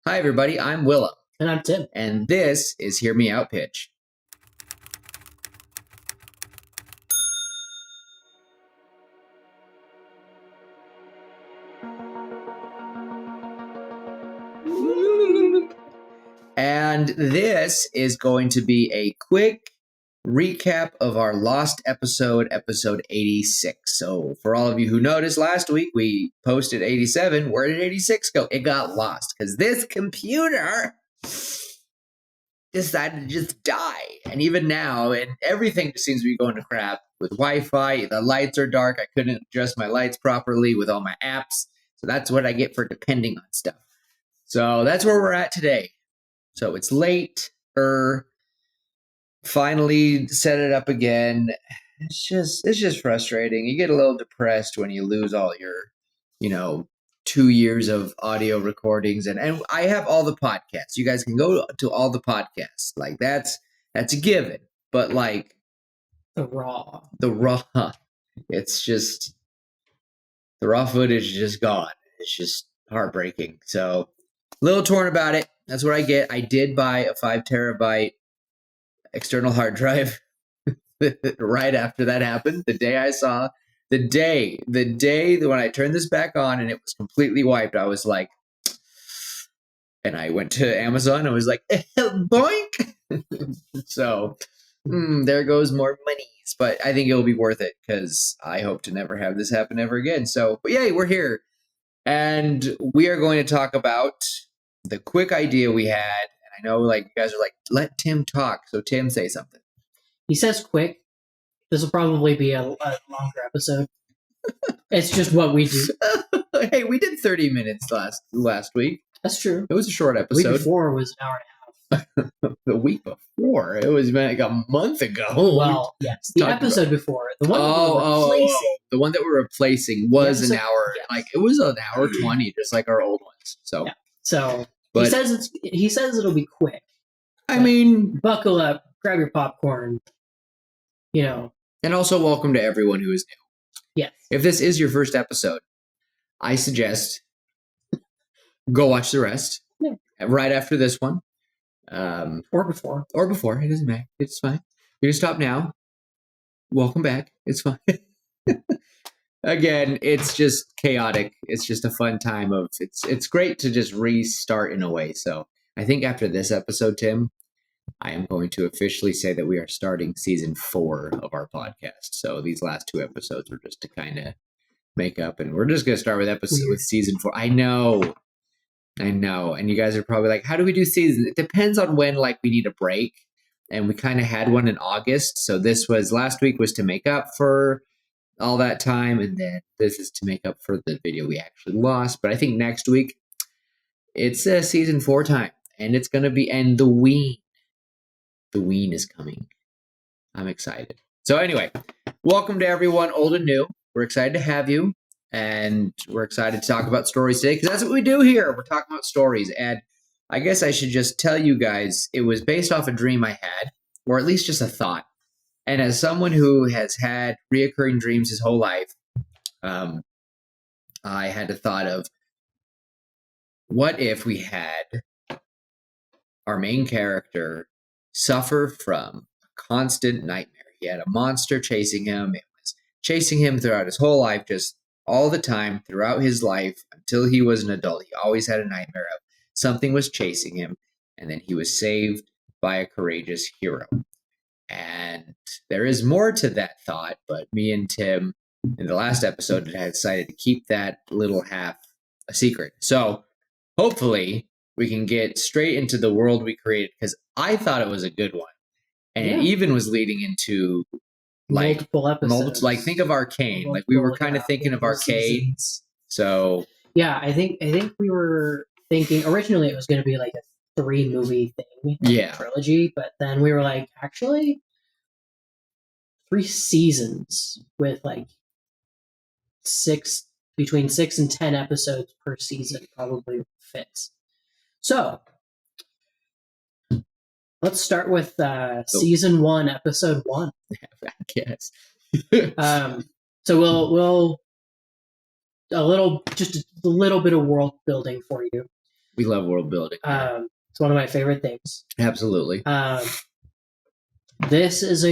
Hi, everybody. I'm Willem, And I'm Tim. and this is Hear Me Out Pitch. And this is going to be a quick recap of our lost episode 86. So, for all of you who noticed last week, we posted 87. Where did 86 go? It got lost because this computer decided to just die. And even now, and everything just seems to be going to crap with Wi-Fi. The lights are dark. I couldn't adjust my lights properly with all my apps. So that's what I get for depending on stuff. So that's where we're at today. So it's late. Finally set it up again. It's just frustrating. You get a little depressed when you lose all your 2 years of audio recordings, and I have all the podcasts. You guys can go to all the podcasts. Like that's a given. But like the raw, it's just the raw footage is just gone. It's just heartbreaking. So a little torn about it. That's what I get. I did buy a 5 terabyte external hard drive right after that happened. The day when I turned this back on and it was completely wiped, I was like, and I went to Amazon and I was like, boink. So there goes more monies, but I think it'll be worth it because I hope to never have this happen ever again. So, but yay, we're here. And we are going to talk about the quick idea we had. And I know like you guys are like, let Tim talk. So Tim, say something. he says quick. This will probably be a longer episode. It's just what we do. Hey, we did 30 minutes last week. That's true. It was a short The episode. week before was an hour and a half. The week before, it was like a month ago. Well, yes, the episode before, the one that we're replacing. The one that we're replacing was an hour. Yes. Like it was an hour 20, just like our old ones. So, Yeah. So but, he says it'll be quick. I mean, buckle up, grab your popcorn. And also welcome to everyone who is new. Yes. If this is your first episode, I suggest go watch the rest right after this one. Or before. It doesn't matter. It's fine. You can stop now. Welcome back. It's fine. Again, it's just chaotic. It's just a fun time of it's great to just restart in a way. So I think after this episode, Tim, I am going to officially say that we are starting season 4 of our podcast. So these last 2 episodes were just to kind of make up, and we're just going to start with season 4. I know. And you guys are probably like, how do we do seasons? It depends on when like we need a break. And we kind of had one in August. So last week was to make up for all that time. And then this is to make up for the video we actually lost. But I think next week it's season 4 time. And it's going to be, and the Ween. The Ween is coming. I'm excited. So anyway, welcome to everyone, old and new. We're excited to have you. And we're excited to talk about stories today because that's what we do here. We're talking about stories. And I guess I should just tell you guys, it was based off a dream I had, or at least just a thought. And as someone who has had reoccurring dreams his whole life, I had a thought of, what if we had our main character suffer from a constant nightmare? He had a monster chasing him. It was chasing him throughout his whole life, just all the time throughout his life until he was an adult. He always had a nightmare of something was chasing him, and then he was saved by a courageous hero. And there is more to that thought, but me and Tim in the last episode had decided to keep that little half a secret. So hopefully we can get straight into the world we created, because I thought it was a good one. And it even was leading into like multiple episodes. Like think of Arcane. Like we were kind of thinking of Arcane. So yeah, I think we were thinking originally it was going to be like a 3-movie thing, trilogy, but then we were like, actually, 3 seasons with like between 6 and 10 episodes per season probably fits. So let's start with season 1, episode 1. I guess. So we'll just a little bit of world building for you. We love world building. It's one of my favorite things. Absolutely. This is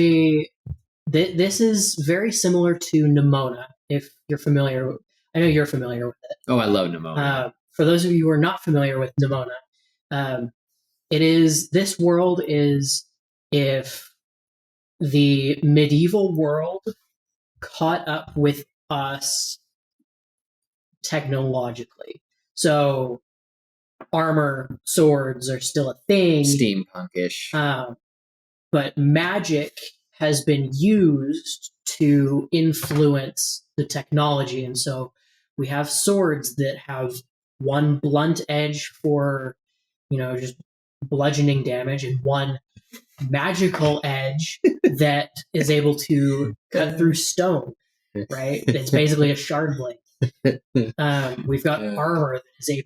very similar to Nimona, if you're familiar. I know you're familiar with it. Oh, I love Nimona. For those of you who are not familiar with Nimona, this world is if the medieval world caught up with us technologically. So armor, swords are still a thing. Steampunkish. But magic has been used to influence the technology. And so we have swords that have one blunt edge for, just bludgeoning damage, and one magical edge that is able to cut through stone, right? It's basically a shard blade. We've got armor that is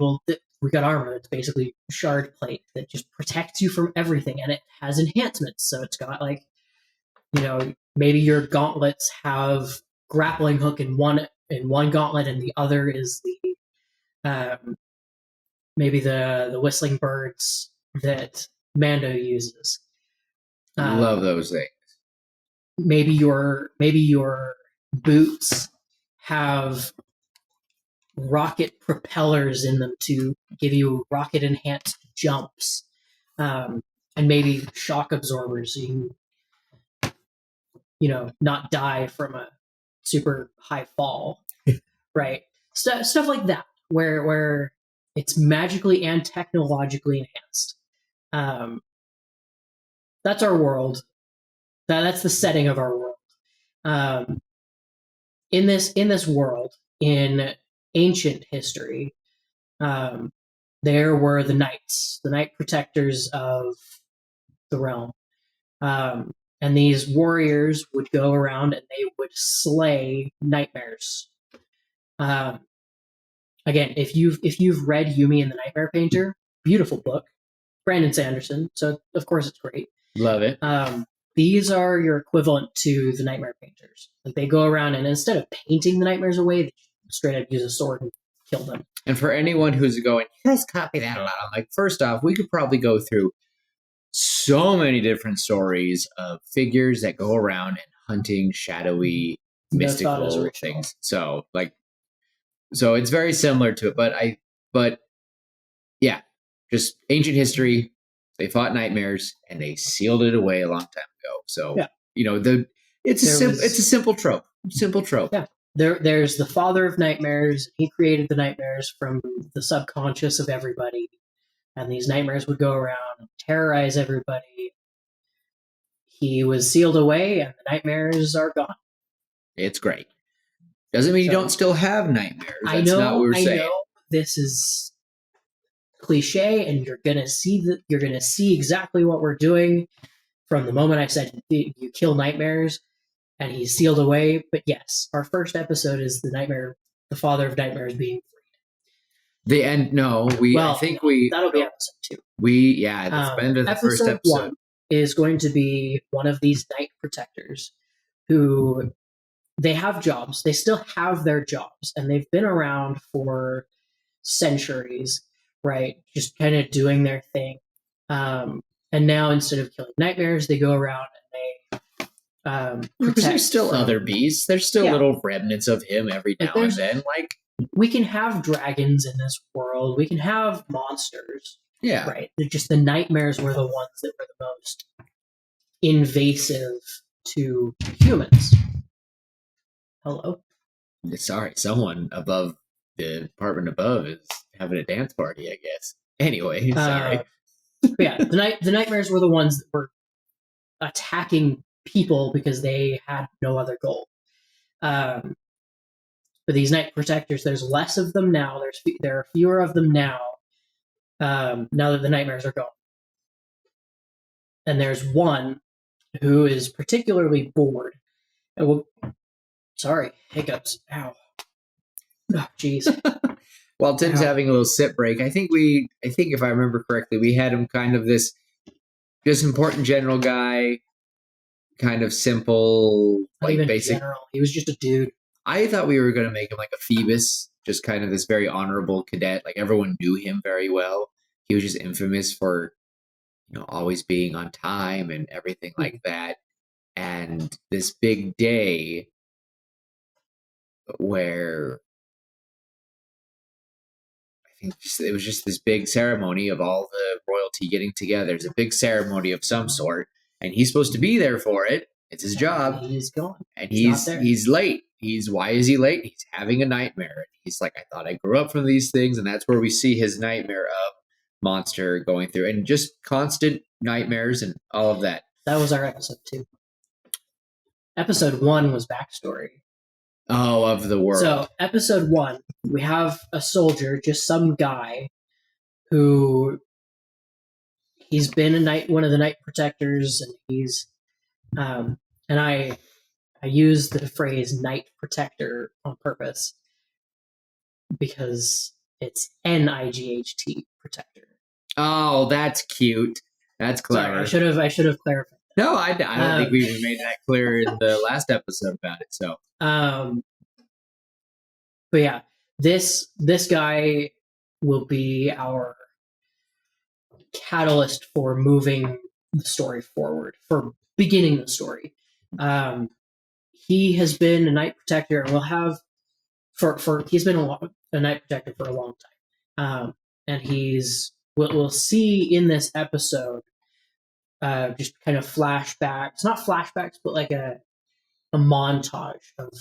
we've got armor that's basically shard plate that just protects you from everything, and it has enhancements. So it's got maybe your gauntlets have grappling hook in one gauntlet, and the other is the maybe the whistling birds that Mando uses. Love those things. Maybe your boots have rocket propellers in them to give you rocket enhanced jumps, and maybe shock absorbers so you can not die from a super high fall. Right, stuff like that where it's magically and technologically enhanced. That's our world. That's the setting of our world. In this world, in ancient history, there were the knights, the knight protectors of the realm. And these warriors would go around and they would slay nightmares. Again, if you've read Yumi and the Nightmare Painter, beautiful book, Brandon Sanderson, so of course it's great. Love it. These are your equivalent to the Nightmare Painters. Like, they go around and instead of painting the nightmares away, they straight up use a sword and kill them. And for anyone who's going, you guys copy that a lot. I'm like, first off, we could probably go through so many different stories of figures that go around and hunting shadowy, mystical things. So it's very similar to it, but yeah, just ancient history. They fought nightmares and they sealed it away a long time ago. So yeah. It's a simple trope. Simple trope. Yeah. There's the father of nightmares. He created the nightmares from the subconscious of everybody, and these nightmares would go around and terrorize everybody. He was sealed away, and the nightmares are gone. It's great. Doesn't mean you don't still have nightmares. That's not what we're saying. I know this is cliche, and you're gonna see exactly what we're doing from the moment I said you kill nightmares and he's sealed away. But yes, our first episode is the father of nightmares being freed. The end. No, that'll be episode 2. That's been the first episode. 1 is going to be one of these night protectors who they have jobs. They still have their jobs, and they've been around for centuries. Right, just kind of doing their thing, and now instead of killing nightmares, they go around and they because there's still other beasts. There's still little remnants of him every now and then. Like, we can have dragons in this world. We can have monsters. Yeah, right. They're just the nightmares were the ones that were the most invasive to humans. Hello. Sorry, someone above the apartment above is having a dance party, I guess. Anyway, sorry. Yeah, the nightmares were the ones that were attacking people because they had no other goal. But these night protectors, there's less of them now. There are fewer of them now. Now that the nightmares are gone, and there's one who is particularly bored. Sorry, hiccups. Ow. Oh, jeez. While Tim's having a little sip break, I think if I remember correctly, we had him kind of this important general guy, kind of simple, not even basic. General. He was just a dude. I thought we were going to make him like a Phoebus just kind of this very honorable cadet. Like everyone knew him very well. He was just infamous for, always being on time and everything like that. And this big day where I think it was just this big ceremony of all the royalty getting together. It's a big ceremony of some sort, and he's supposed to be there for it. It's his job. He's gone. And he's late. Why is he late? He's having a nightmare. And he's like, I thought I grew up from these things, and that's where we see his nightmare of Monster going through, and just constant nightmares and all of that. That was our episode 2. Episode 1 was backstory. Oh, of the world. So episode 1, we have a soldier, just some guy who he's been one of the Night Protectors, and he's and I use the phrase Night Protector on purpose because it's NIGHT Protector. Oh, that's cute. That's clever. Sorry, I should have clarified. No, I don't think we even made that clear in the last episode about it. So, but yeah, this guy will be our catalyst for moving the story forward, for beginning the story. He has been a Night Protector, and will have he's been a Night Protector for a long time, and we'll see in this episode just kind of flashbacks, not flashbacks, but like a montage of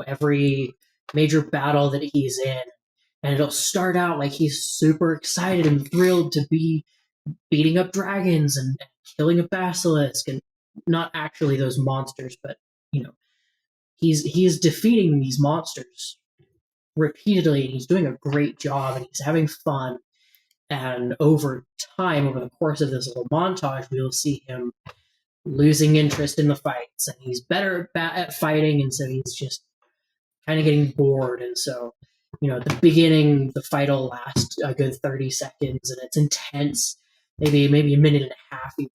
every major battle that he's in, and it'll start out like he's super excited and thrilled to be beating up dragons and killing a basilisk, and not actually those monsters, but he's defeating these monsters repeatedly, and he's doing a great job, and he's having fun. And over time, over the course of this little montage, we'll see him losing interest in the fights, and he's better at fighting, and so he's just kind of getting bored. And so, at the beginning, the fight will last a good 30 seconds, and it's intense, maybe a minute and a half even.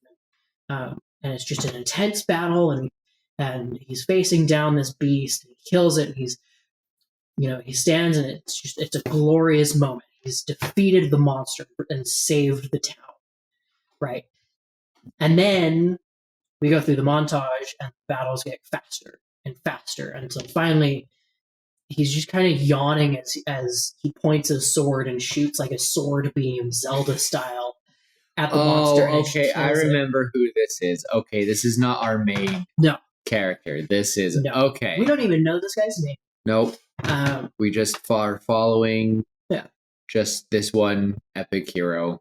And it's just an intense battle, and he's facing down this beast, and he kills it, and he stands, and it's a glorious moment. He's defeated the monster and saved the town, right? And then we go through the montage, and the battles get faster and faster until finally he's just kind of yawning as he points his sword and shoots like a sword beam, Zelda style, at the monster. Okay, I remember who this is. Okay, this is not our main character. This is okay. We don't even know this guy's name. Nope. We just are following just this one epic hero.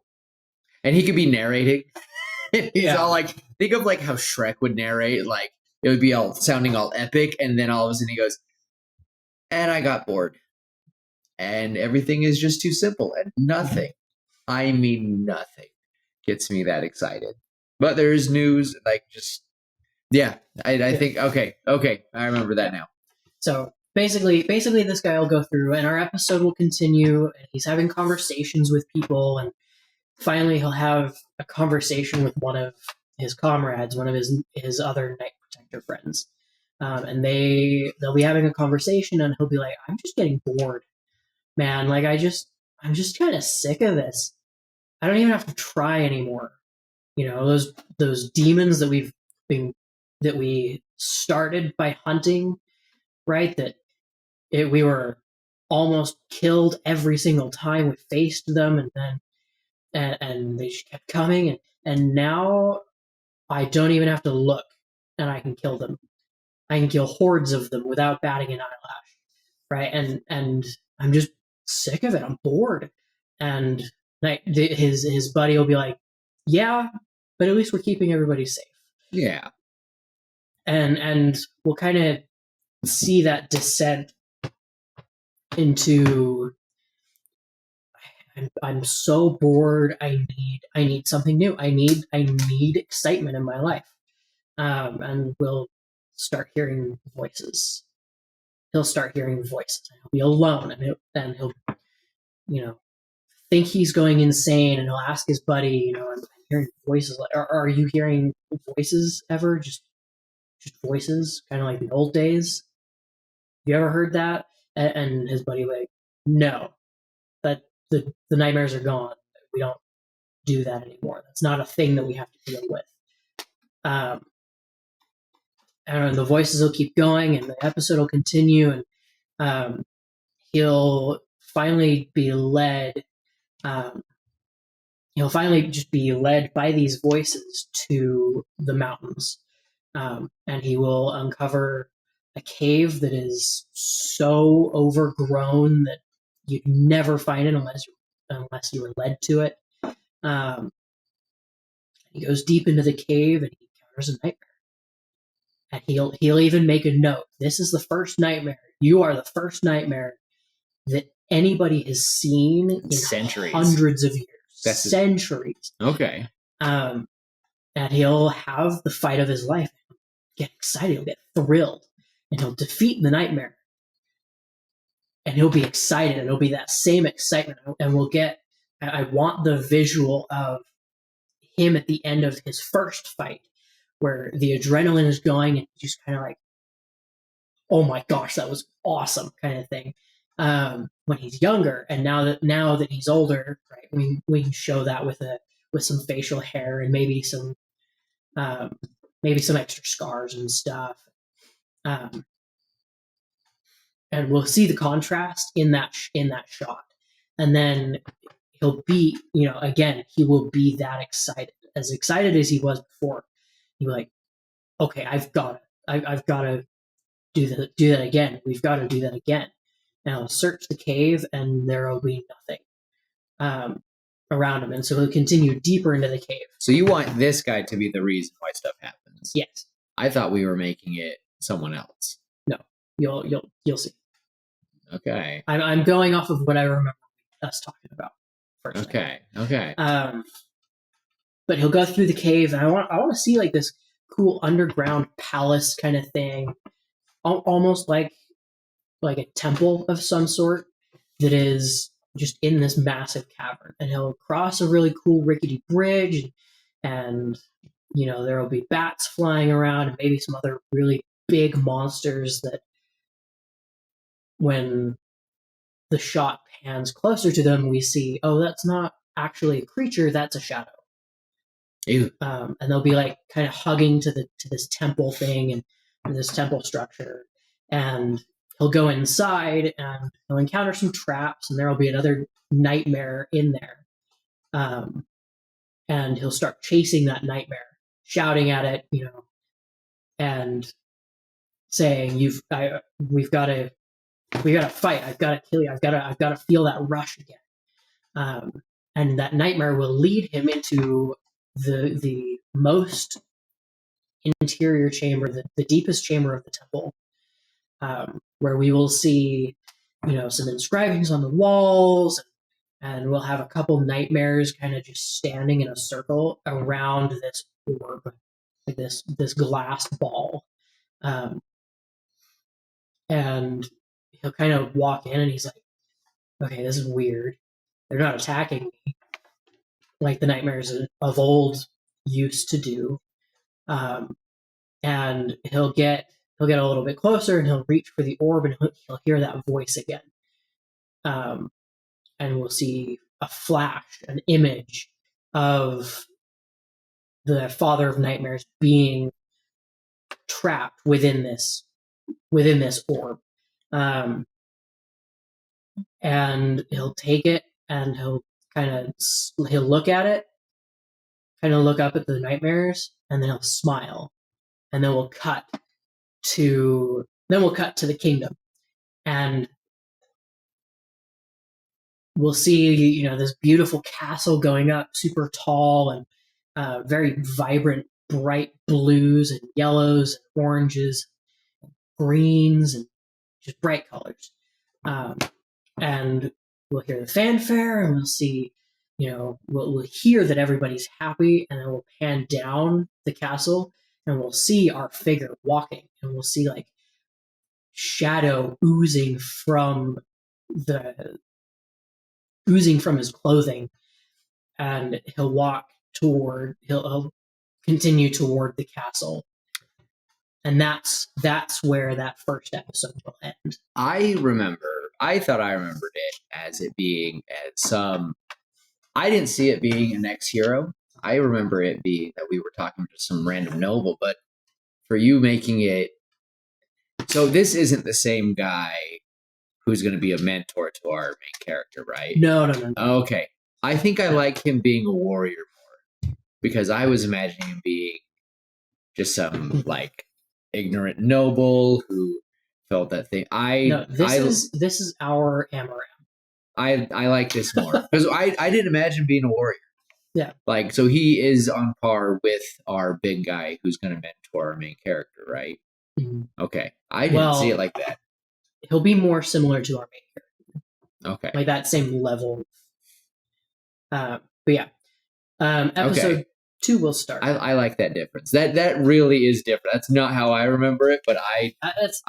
And he could be narrating. He's all like, think of like how Shrek would narrate, like it would be all sounding all epic, and then all of a sudden he goes, and I got bored. And everything is just too simple, and nothing, I mean nothing, gets me that excited. But there's news, like just I think okay, I remember that now. So basically this guy will go through, and our episode will continue, and he's having conversations with people, and finally he'll have a conversation with one of his comrades, one of his other Night Protector friends, and they'll be having a conversation, and he'll be like, I'm just getting bored, man. Like I'm just kind of sick of this. I don't even have to try anymore. Those demons that we started by hunting, right? We were almost killed every single time we faced them, and then and they just kept coming, and now I don't even have to look, and I can kill them. I can kill hordes of them without batting an eyelash, right? And I'm just sick of it. I'm bored, and his buddy will be like, yeah, but at least we're keeping everybody safe. Yeah. And we'll kind of see that descent into I'm so bored. I need something new. I need excitement in my life. And we'll start hearing voices. He'll start hearing voices. He'll be alone, and he'll think he's going insane, and he'll ask his buddy, I'm hearing voices. Are you hearing voices ever? Just voices, kind of like the old days. You ever heard that? And his buddy like, no, that the nightmares are gone. We don't do that anymore. That's not a thing that we have to deal with. And the voices will keep going, and the episode will continue, and he'll finally be led. He'll finally just be led by these voices to the mountains, and he will uncover a cave that is so overgrown that you'd never find it unless you were led to it. He goes deep into the cave and he encounters a nightmare. And he'll even make a note. This is the first nightmare. You are the first nightmare that anybody has seen in centuries, hundreds of years. Centuries. Okay. And he'll have the fight of his life. He'll get excited. He'll get thrilled. And he'll defeat the nightmare. And he'll be excited. And it'll be that same excitement. And we'll get... I want the visual of him at the end of his first fight, where the adrenaline is going and just kind of like, oh my gosh, that was awesome kind of thing. When he's younger, and now that he's older, right? We can show that with some facial hair and maybe some extra scars and stuff. And we'll see the contrast in that shot, and then he'll be, again, he will be that excited as he was before. He'll be like, okay, I've got to do that again. We've got to do that again. And he'll search the cave, and there will be nothing around him. And so he'll continue deeper into the cave. So you want this guy to be the reason why stuff happens? Yes. I thought we were making it someone else. No, you'll see. Okay. I'm going off of what I remember us talking about first. Okay. But he'll go through the cave, and I want to see like this cool underground palace kind of thing, almost like a temple of some sort that is just in this massive cavern. And he'll cross a really cool rickety bridge, and there will be bats flying around and maybe some other really big monsters that, when the shot pans closer to them, we see, oh, that's not actually a creature, that's a shadow. Ew. And they'll be like kind of hugging to this temple thing and this temple structure. And he'll go inside and he'll encounter some traps, and there will be another nightmare in there. And he'll start chasing that nightmare, shouting at it, and saying, we've got to fight. I've got to kill you. I've got to feel that rush again. And that nightmare will lead him into the most interior chamber, the deepest chamber of the temple, where we will see, some inscriptions on the walls, and we'll have a couple nightmares kind of just standing in a circle around this orb, like this glass ball. And he'll kind of walk in, and he's like, okay, this is weird. They're not attacking me like the nightmares of old used to do. And he'll get a little bit closer, and he'll reach for the orb, and he'll hear that voice again. And we'll see a flash, an image of the Father of Nightmares being trapped within this orb. And he'll take it, and he'll look at it, kind of look up at the nightmares, and then he'll smile. And then we'll cut to the kingdom, and we'll see, this beautiful castle going up, super tall and very vibrant, bright blues and yellows and oranges, and greens, and just bright colors. And we'll hear the fanfare, and we'll see, we'll hear that everybody's happy, and then we'll pan down the castle, and we'll see our figure walking, and we'll see like shadow oozing from his clothing, and he'll continue toward the castle. And that's where that first episode will end. I remember I thought I remembered it as it being as some. I didn't see it being an ex-hero. I remember it being that we were talking to some random noble, but for you making it, so this isn't the same guy who's going to be a mentor to our main character, right? No. Okay. I think I like him being a warrior more because I was imagining him being just some like ignorant noble who felt that thing. This is our Amaram. I like this more because I didn't imagine being a warrior. Yeah. Like, so he is on par with our big guy who's going to mentor our main character, right? Mm-hmm. Okay. I didn't see it like that. He'll be more similar to our main character. Okay. Like that same level. But yeah. Episode 2 will start. I like that difference. That really is different. That's not how I remember it, but that is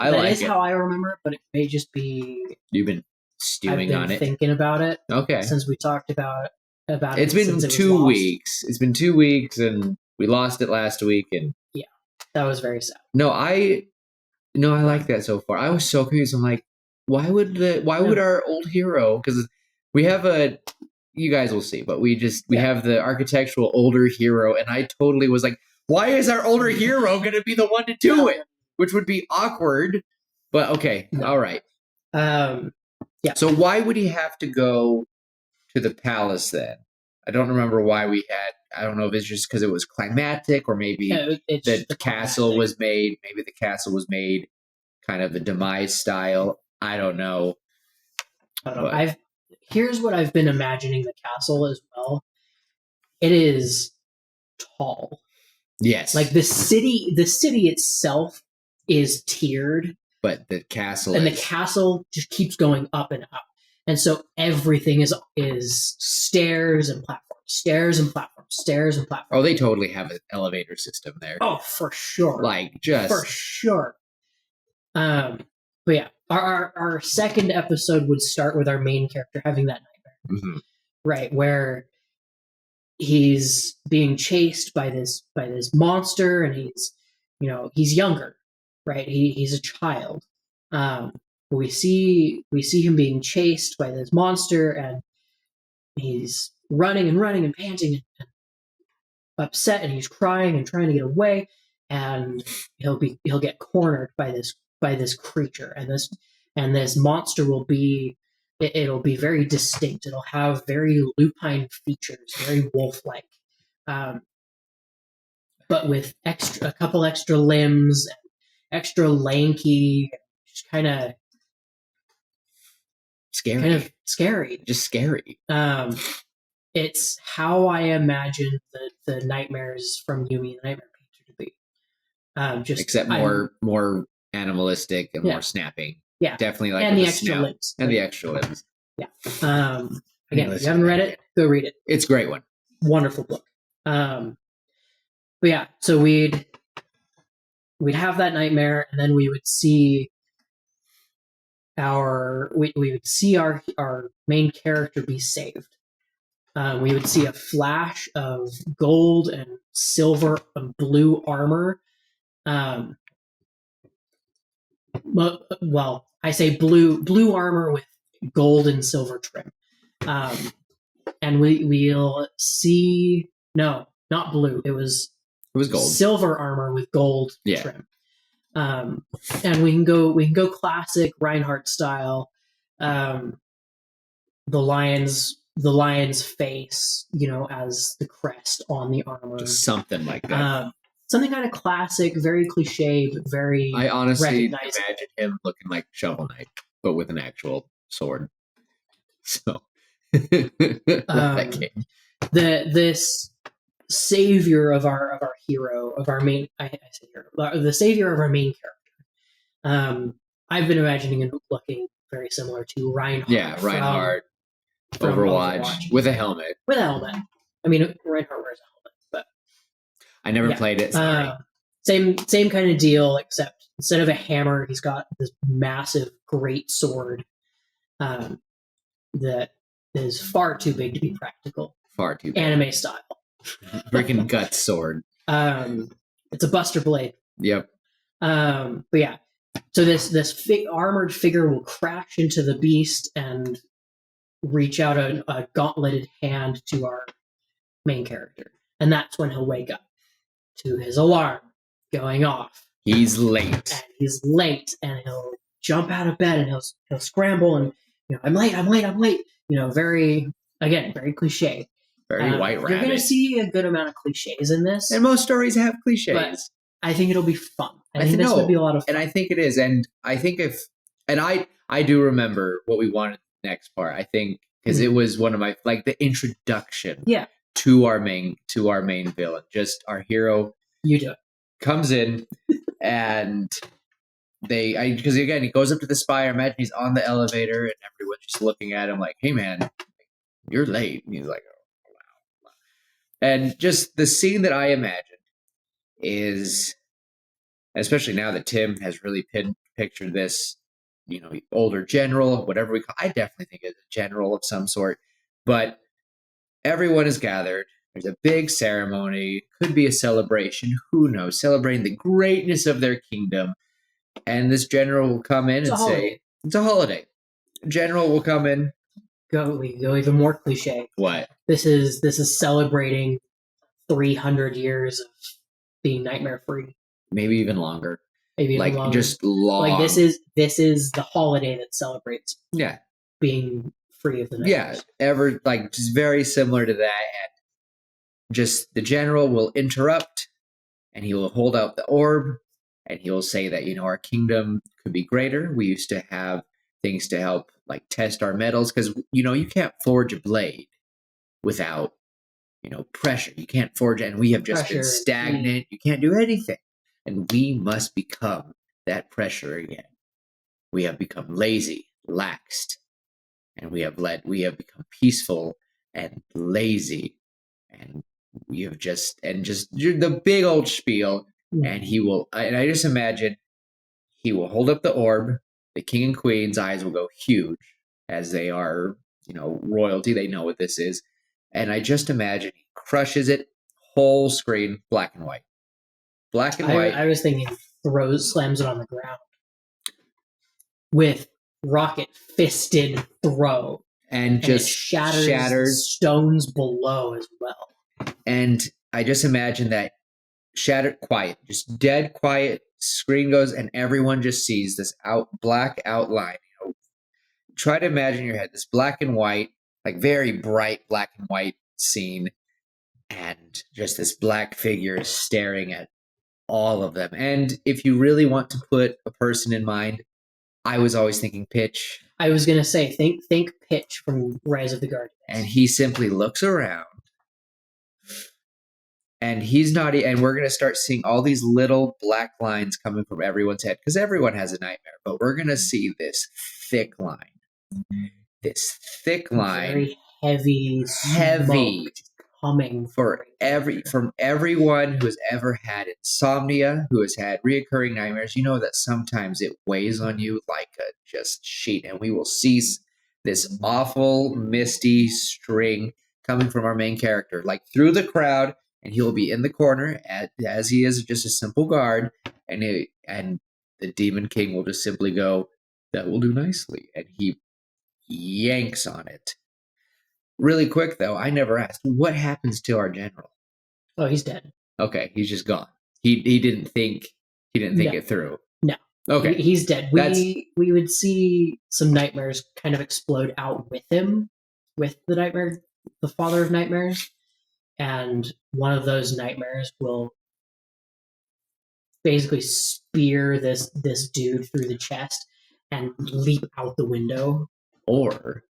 how I remember it, but it may just be... You've been stewing on it. I've been thinking about it. Okay. Since we talked about it. It's been 2 weeks. It's been 2 weeks, and we lost it last week, and yeah, that was very sad. No, I like that so far. I was so confused. I'm like, why would our old hero? Because we have you guys will see, but we have the architectural older hero, and I totally was like, why is our older hero going to be the one to do it? Which would be awkward. But okay, all right. Yeah. So why would he have to go to the palace then? I don't remember why we had. I don't know if it's just because it was climatic, or maybe the castle was made. Maybe the castle was made kind of the demise style. I don't know. Here's what I've been imagining the castle as well. It is tall. Yes. Like the city itself is tiered, but the castle the castle just keeps going up and up. And so everything is stairs and platforms, stairs and platforms, stairs and platforms. Oh, they totally have an elevator system there. Oh, for sure. For sure. But yeah, our second episode would start with our main character having that nightmare, mm-hmm. right? Where he's being chased by this monster, and he's younger, right? He's a child. We see him being chased by this monster, and he's running and panting and upset, and he's crying and trying to get away, and he'll get cornered by this creature, and this monster will be very distinct. It'll have very lupine features, very wolf-like, but with a couple extra limbs, and extra lanky, just kind of scary. Just scary. It's how I imagine the nightmares from Yumi the Nightmare Painter to be. Except more animalistic and more snapping. Yeah, definitely like and the extra limbs. And the extra limbs. Yeah. Again, if you haven't read it, go read it. It's a great one. Wonderful book. But yeah, so we'd have that nightmare, and then we would see our main character be saved. We would see a flash of gold and silver and blue armor. Well, I say blue armor with gold and silver trim. And we'll see. No, not blue. It was gold. Silver armor with gold trim. And we can go classic Reinhardt style. The lion's face, as the crest on the armor. Just something like that. Something kind of classic, very cliche, but very I honestly recognizable. imagine him looking like Shovel Knight, but with an actual sword. So this savior of our hero, of our main, I say hero, the savior of our main character. I've been imagining him looking very similar to Reinhardt. Yeah, Reinhardt. From Overwatch with a helmet. With a helmet. I mean, Reinhardt wears a helmet, but I never played it. Sorry. Same kind of deal, except instead of a hammer, he's got this massive, great sword that is far too big to be practical. Far too big. Anime style. Freaking guts sword. It's a Buster Blade. Yep. But yeah, So this armored figure will crash into the beast and reach out a gauntleted hand to our main character, and that's when he'll wake up to his alarm going off. He's late. And he's late, and he'll jump out of bed and he'll scramble and I'm late. Very cliche. Very White Rabbit. You're going to see a good amount of cliches in this, and most stories have cliches. But I think it'll be fun. I think this would be a lot of fun. And I think it is. And I think I do remember what we wanted next part. I think because it was one of my the introduction. Yeah. To our main villain, just our hero. You do it. Comes in, and because again he goes up to the spire. Imagine he's on the elevator, and everyone's just looking at him like, "Hey man, you're late." And he's like, "Oh wow." And just the scene that I imagine is, especially now that Tim has really pictured this, older general, whatever we call. I definitely think it's a general of some sort, but. Everyone is gathered. There's a big ceremony. Could be a celebration. Who knows? Celebrating the greatness of their kingdom. And this general will come in and say, it's a holiday. General will come in. We go even more cliche. What? This is celebrating 300 years of being nightmare free. Maybe even longer. Maybe even longer. Just long. This is the holiday that celebrates. Yeah. Being free of the nightmares. Yeah, just very similar to that. And just the general will interrupt, and he will hold out the orb, and he will say that our kingdom could be greater. We used to have things to help test our metals because you can't forge a blade without pressure. You can't forge, and we have just been stagnant. You can't do anything, and we must become that pressure again. We have become lazy, laxed. And we have become peaceful and lazy, and we have just the big old spiel. And I just imagine he will hold up the orb. The king and queen's eyes will go huge as they are, royalty. They know what this is, and I just imagine he crushes it, whole screen, black and white. Black and white. I was thinking slams it on the ground with rocket fisted throw and just shatters stones below as well. And I just imagine that shattered quiet, just dead quiet, screen goes and everyone just sees this black outline. Try to imagine in your head this black and white, very bright black and white scene, and just this black figure staring at all of them. And if you really want to put a person in mind, I was always thinking Pitch. I was going to say, think Pitch from Rise of the Guardians. And he simply looks around. And he's not, and we're going to start seeing all these little black lines coming from everyone's head. Because everyone has a nightmare. But we're going to see this thick line. This thick line. Very heavy. Coming from everyone who has ever had insomnia, who has had reoccurring nightmares. You know that sometimes it weighs on you like a just sheet, and we will see this awful misty string coming from our main character, through the crowd, and he'll be in the corner as he is just a simple guard, and the Demon King will just simply go, "That will do nicely," and he yanks on it. Really quick, though, I never asked, what happens to our general? Oh, he's dead. Okay, he's just gone. He didn't think it through. No. Okay. He's dead. We would see some nightmares kind of explode out with him, with the father of nightmares. And one of those nightmares will basically spear this dude through the chest and leap out the window. Or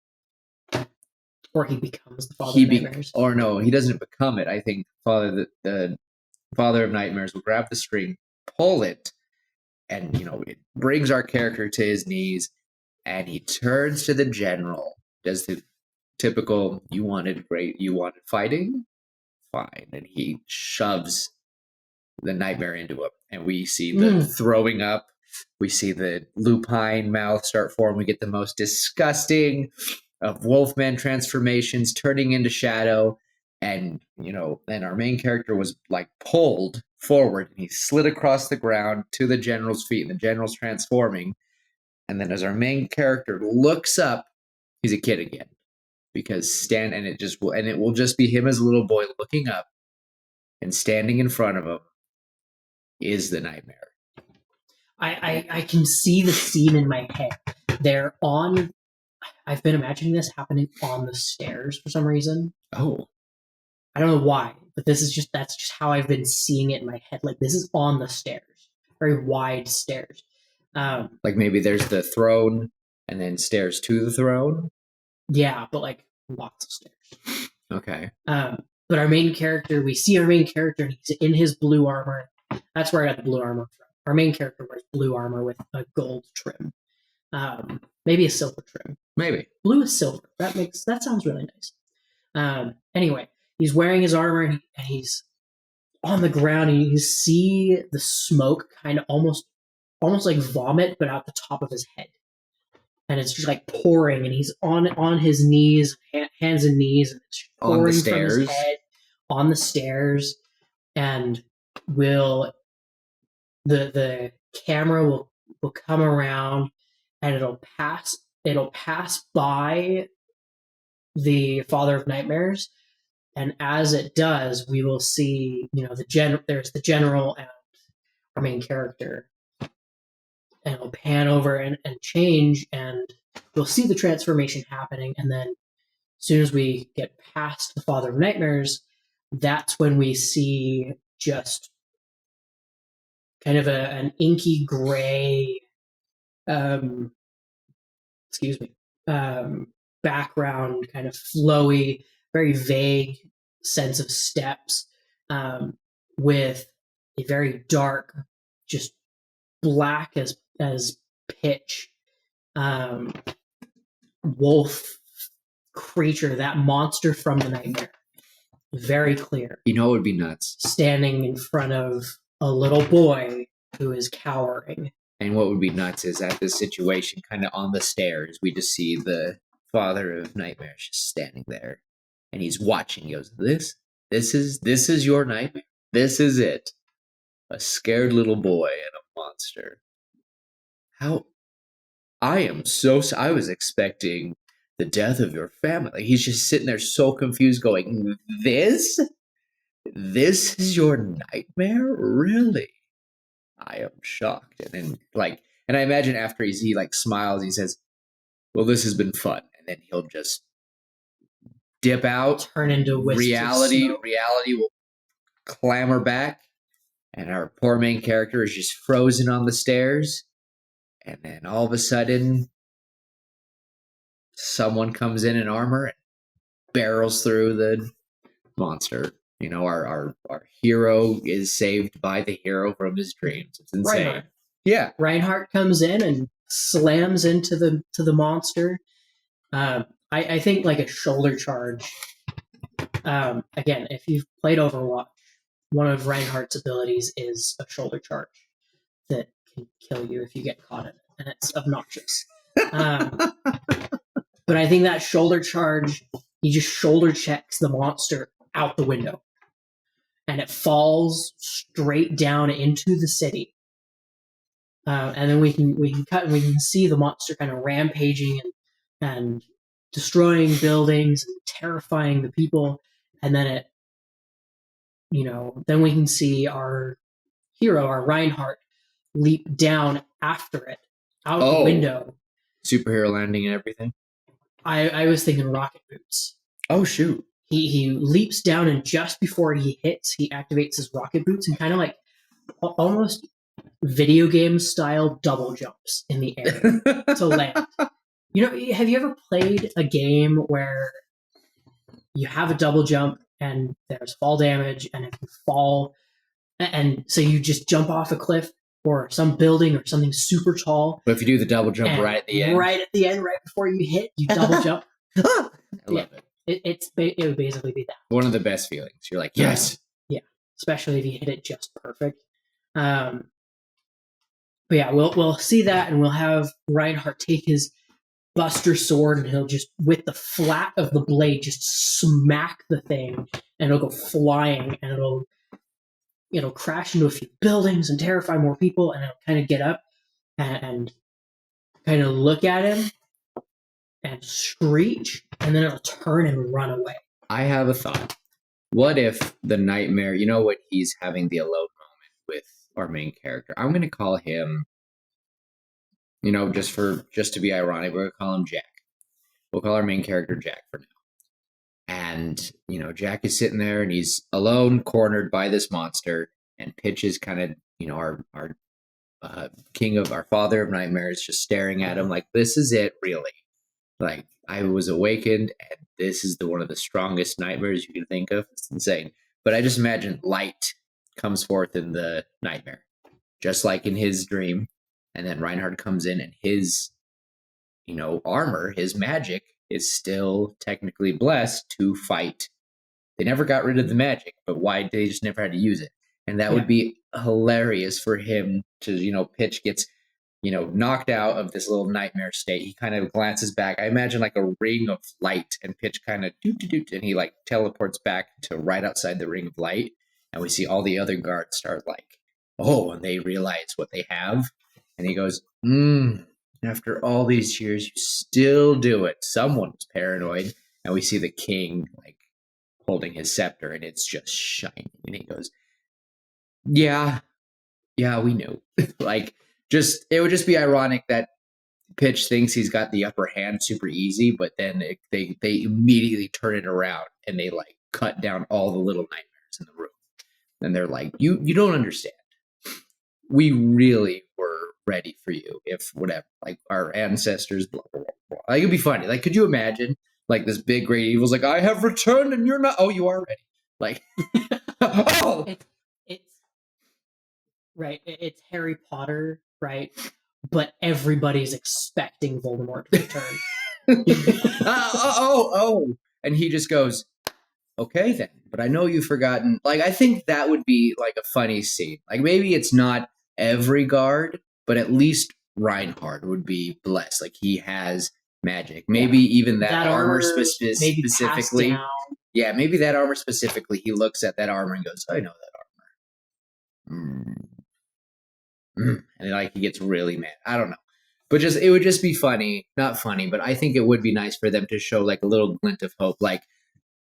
he becomes the father of nightmares. Or no, he doesn't become it. I think the father of nightmares will grab the string, pull it, and it brings our character to his knees, and he turns to the general. Does the typical you wanted fighting? Fine. And he shoves the nightmare into him. And we see the throwing up. We see the lupine mouth start forming. We get the most disgusting of Wolfman transformations turning into Shadow. And, then our main character was like pulled forward and he slid across the ground to the general's feet and the general's transforming. And then as our main character looks up, he's a kid again because it will just be him as a little boy looking up, and standing in front of him is the nightmare. I can see the scene in my head. I've been imagining this happening on the stairs for some reason. Oh. I don't know why, but that's just how I've been seeing it in my head. Like, this is on the stairs, very wide stairs. Like maybe there's the throne and then stairs to the throne. Yeah, but like lots of stairs. Okay. But we see our main character, and he's in his blue armor. That's where I got the blue armor from. Our main character wears blue armor with a gold trim. Maybe a silver trim. Maybe. Blue is silver. That sounds really nice. Anyway, he's wearing his armor and he's on the ground, and you see the smoke kind of almost like vomit, but out the top of his head. And it's just like pouring, and he's on his knees, hands and knees, and it's pouring on the stairs. From his head on the stairs. And the camera will come around, and it'll pass by the Father of Nightmares, and as it does, we will see, there's the general and our main character, and it'll pan over and change, and we'll see the transformation happening. And then as soon as we get past the Father of Nightmares, that's when we see just kind of an inky gray background, kind of flowy, very vague sense of steps, with a very dark, just black as pitch wolf creature, that monster from the nightmare. Very clear. It would be nuts. Standing in front of a little boy who is cowering. And what would be nuts is at this situation, kind of on the stairs, we just see the Father of Nightmares just standing there, and he's watching. He goes, "This is your nightmare. This is it. A scared little boy and a monster. How? I was expecting the death of your family." Like, he's just sitting there so confused, going, "This is your nightmare? Really?" I am shocked. And then and I imagine after he smiles, he says, "Well, this has been fun." And then he'll just dip out, turn into reality. Reality will clamor back, and our poor main character is just frozen on the stairs. And then all of a sudden, someone comes in armor and barrels through the monster. Our hero is saved by the hero from his dreams. It's insane. Reinhardt. Yeah. Reinhardt comes in and slams into the monster. I think like a shoulder charge. Again, if you've played Overwatch, one of Reinhardt's abilities is a shoulder charge that can kill you if you get caught in it, and it's obnoxious. But I think that shoulder charge, he just shoulder checks the monster out the window, and it falls straight down into the city. And then we can cut, and we can see the monster kind of rampaging and destroying buildings and terrifying the people. And then then we can see our hero, our Reinhardt, leap down after it out the window. Superhero landing and everything. I was thinking rocket boots. Oh shoot! He leaps down, and just before he hits, he activates his rocket boots and kind of like almost video game style double jumps in the air to land. Have you ever played a game where you have a double jump and there's fall damage, and if you fall, and so you just jump off a cliff or some building or something super tall. But if you do the double jump right at the end, right before you hit, you double jump. I love it. It would basically be that. One of the best feelings. You're like, yes. Yeah. Especially if you hit it just perfect. But yeah, we'll see that, and we'll have Reinhardt take his Buster Sword, and he'll just, with the flat of the blade, just smack the thing, and it'll go flying, and it'll crash into a few buildings and terrify more people, and it'll kind of get up and kind of look at him and screech, and then it'll turn and run away. I have a thought. What if the nightmare, when he's having the alone moment with our main character, I'm going to call him, just to be ironic, we're going to call him Jack. We'll call our main character Jack for now. And, Jack is sitting there and he's alone, cornered by this monster, and Pitch is kind of, our king of our father of nightmares, just staring at him like, this is it, really. Like, I was awakened, and this is one of the strongest nightmares you can think of. It's insane. But I just imagine light comes forth in the nightmare, just like in his dream. And then Reinhard comes in, and his, armor, his magic, is still technically blessed to fight. They never got rid of the magic, but why they just never had to use it. And that would be hilarious for him to, Pitch gets, knocked out of this little nightmare state. He kind of glances back. I imagine like a ring of light, and Pitch kind of doot, and he like teleports back to right outside the ring of light. And we see all the other guards start like, oh, and they realize what they have. And he goes, after all these years, you still do it. Someone was paranoid. And we see the king like holding his scepter, and it's just shining. And he goes, yeah, we knew. Like, it would just be ironic that Pitch thinks he's got the upper hand super easy, but then they immediately turn it around and they like cut down all the little nightmares in the room. And they're like, you don't understand. We really were ready for you if whatever, like our ancestors, blah, blah, blah, blah. Like, it'd be funny. Like, could you imagine like this big great evil's like, I have returned and you're not. Oh, you are ready. Like, oh. It's right. It's Harry Potter, right? But everybody's expecting Voldemort to return. And he just goes, okay then, but I know you've forgotten. Like, I think that would be like a funny scene. Like, maybe it's not every guard, but at least Reinhard would be blessed. Like, he has magic. Maybe even that armor specifically. Yeah, maybe that armor specifically. He looks at that armor and goes, I know that armor. And like he gets really mad. I don't know. But it would just be funny. Not funny, but I think it would be nice for them to show like a little glint of hope. Like,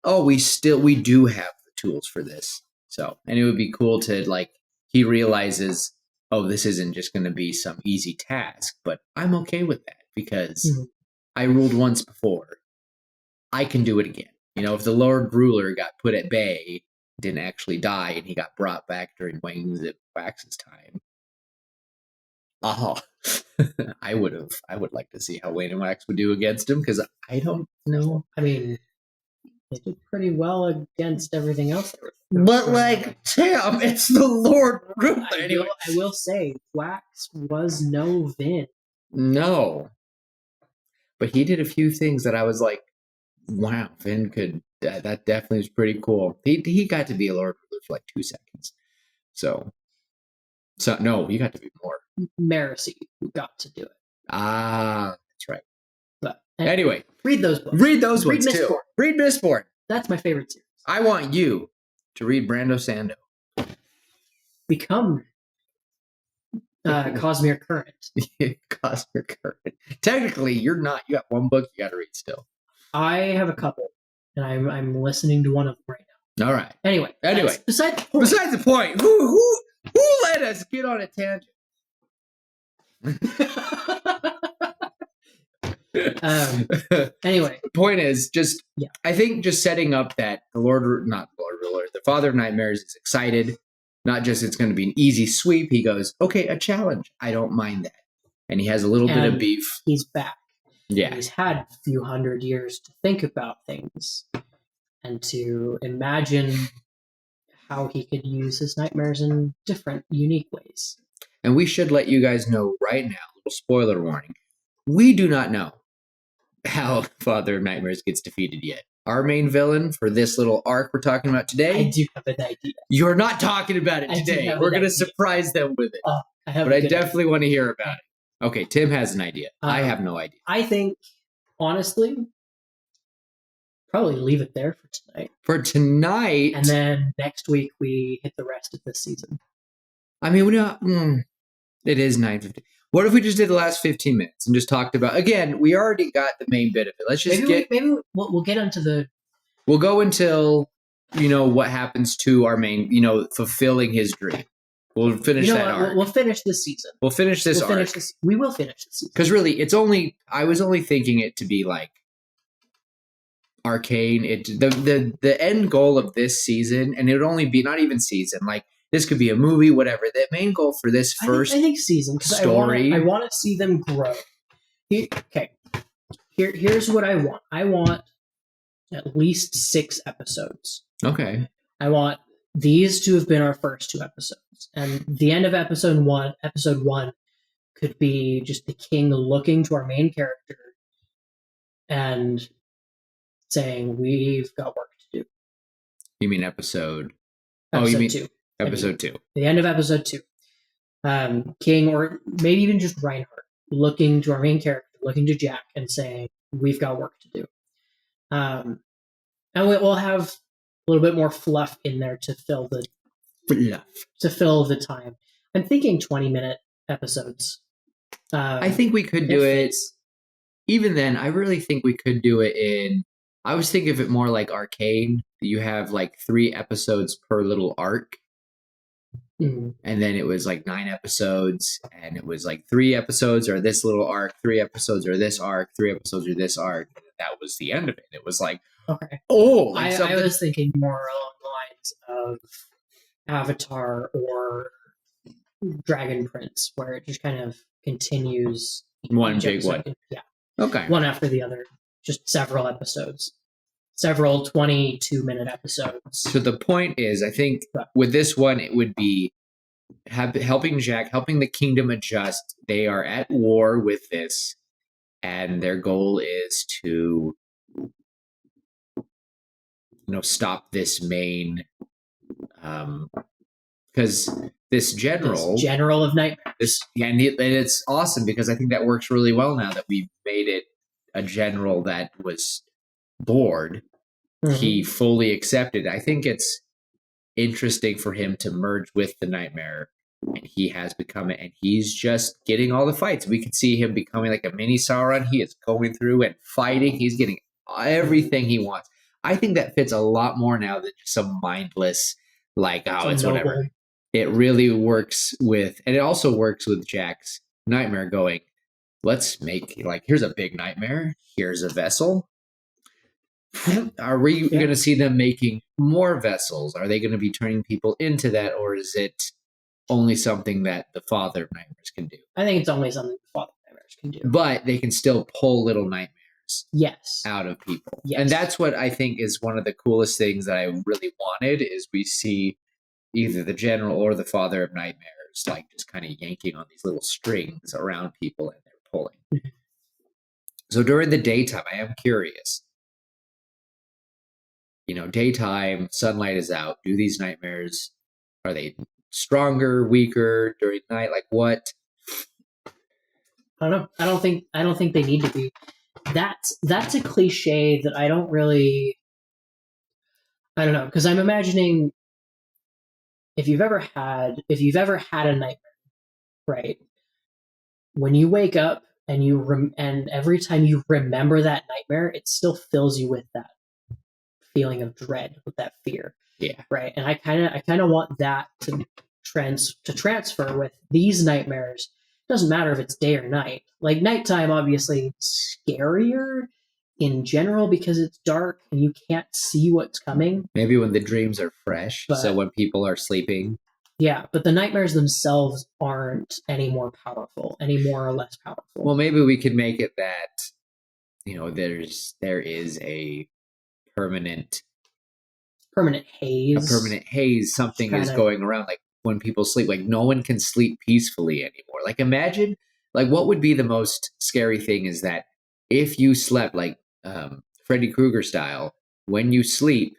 oh, we do have the tools for this. So, and it would be cool to like, he realizes, oh, this isn't just going to be some easy task, but I'm okay with that because I ruled once before. I can do it again. If the Lord Ruler got put at bay, didn't actually die, and he got brought back during Wang Wax's time. I would like to see how Wayne and Wax would do against him, because I don't know. I mean, they did pretty well against everything else. But like, Tim, it's the Lord Ruler. Anyway, I will say, Wax was no Vin. No. But he did a few things that I was like, wow, Vin could. That definitely was pretty cool. He got to be a Lord Ruler for like 2 seconds. So no, he got to be more. Marasi who got to do it. That's right. But anyway, read those books. Read those ones too. Read Mistborn. That's my favorite series. I want you to read Brando Sando. Become Cosmere Current. Cosmere Current. Technically, you're not. You got one book you got to read still. I have a couple, and I'm listening to one of them right now. All right. Anyway, besides the point. Who let us get on a tangent? Anyway, the point is just, I think just setting up that the Father of Nightmares is excited. Not just it's going to be an easy sweep. He goes, okay, a challenge. I don't mind that. And he has a little bit of beef. He's back. Yeah. He's had a few hundred years to think about things and to imagine how he could use his nightmares in different, unique ways. And we should let you guys know right now, little spoiler warning, we do not know how Father of Nightmares gets defeated yet. Our main villain for this little arc we're talking about today. I do have an idea. You're not talking about it today. We're going to surprise them with it. I definitely want to hear about it. Okay, Tim has an idea. I have no idea. I think honestly, probably leave it there for tonight. For tonight, and then next week we hit the rest of this season. I mean, it is 9:50. What if we just did the last 15 minutes and just talked about, again, we already got the main bit of it. Let's just maybe we'll get into the. We'll go until, what happens to our main, fulfilling his dream. We'll finish that arc. We'll finish this season. We'll finish this arc. We will finish this season. Because really, I was only thinking it to be like Arcane. The end goal of this season, and it would only be not even season, like this could be a movie, whatever. The main goal for this first I think season story. I want to see them grow. Here's what I want. I want at least 6 episodes. Okay. I want these to have been our first 2 episodes, and the end of episode one could be just the king looking to our main character and saying, "We've got work to do." You mean episode? You mean 2? Episode 2. The end of episode 2. King, or maybe even just Reinhardt, looking to our main character, looking to Jack, and saying, "We've got work to do." And we'll have a little bit more fluff in there to fill the time. I'm thinking 20-minute episodes. I think we could do it. Even then, I really think we could do it in. I was thinking of it more like Arcane. You have like 3 episodes per little arc. Mm-hmm. And then it was like 9 episodes, and it was like 3 episodes are this little arc, 3 episodes are this arc, 3 episodes are this arc. And that was the end of it. It was like, okay. Oh, I was thinking more along the lines of Avatar or Dragon Prince, where it just kind of continues. One big one. Yeah. Okay. One after the other. Just several episodes. Several 22-minute episodes. So the point is, I think with this one, it would be helping Jack, helping the kingdom adjust. They are at war with this, and their goal is to, stop this main, because this general of nightmares. And it's awesome because I think that works really well now that we've made it a general that was bored. Mm-hmm. He fully accepted. I think it's interesting for him to merge with the Nightmare, and he has become it, and he's just getting all the fights. We could see him becoming like a mini Sauron. He is going through and fighting. He's getting everything he wants. I think that fits a lot more now than just some mindless, like, it's whatever. It really works with, and it also works with Jack's Nightmare going, let's make, like, here's a big nightmare. Here's a vessel. Are we going to see them making more vessels? Are they going to be turning people into that, or is it only something that the Father of Nightmares can do? I think it's only something the Father of Nightmares can do. But they can still pull little nightmares out of people. Yes. And that's what I think is one of the coolest things that I really wanted, is we see either the General or the Father of Nightmares like just kind of yanking on these little strings around people, and they're pulling. So during the daytime, I am curious. Daytime, sunlight is out. Do these nightmares, are they stronger, weaker during night? Like what? I don't know. I don't think they need to be. That's a cliche that I don't know, because I'm imagining if you've ever had a nightmare, right? When you wake up and and every time you remember that nightmare, it still fills you with that feeling of dread, with that fear. Yeah. Right. And I kind of want that to transfer with these nightmares. It doesn't matter if it's day or night. Like nighttime, obviously, scarier in general because it's dark and you can't see what's coming. Maybe when the dreams are fresh, so when people are sleeping. Yeah, but the nightmares themselves aren't any more powerful, any more or less powerful. Well, maybe we could make it that, there is a permanent haze. Something is going around, like when people sleep, like no one can sleep peacefully anymore. Like imagine, like what would be the most scary thing is that if you slept like Freddy Krueger style, when you sleep,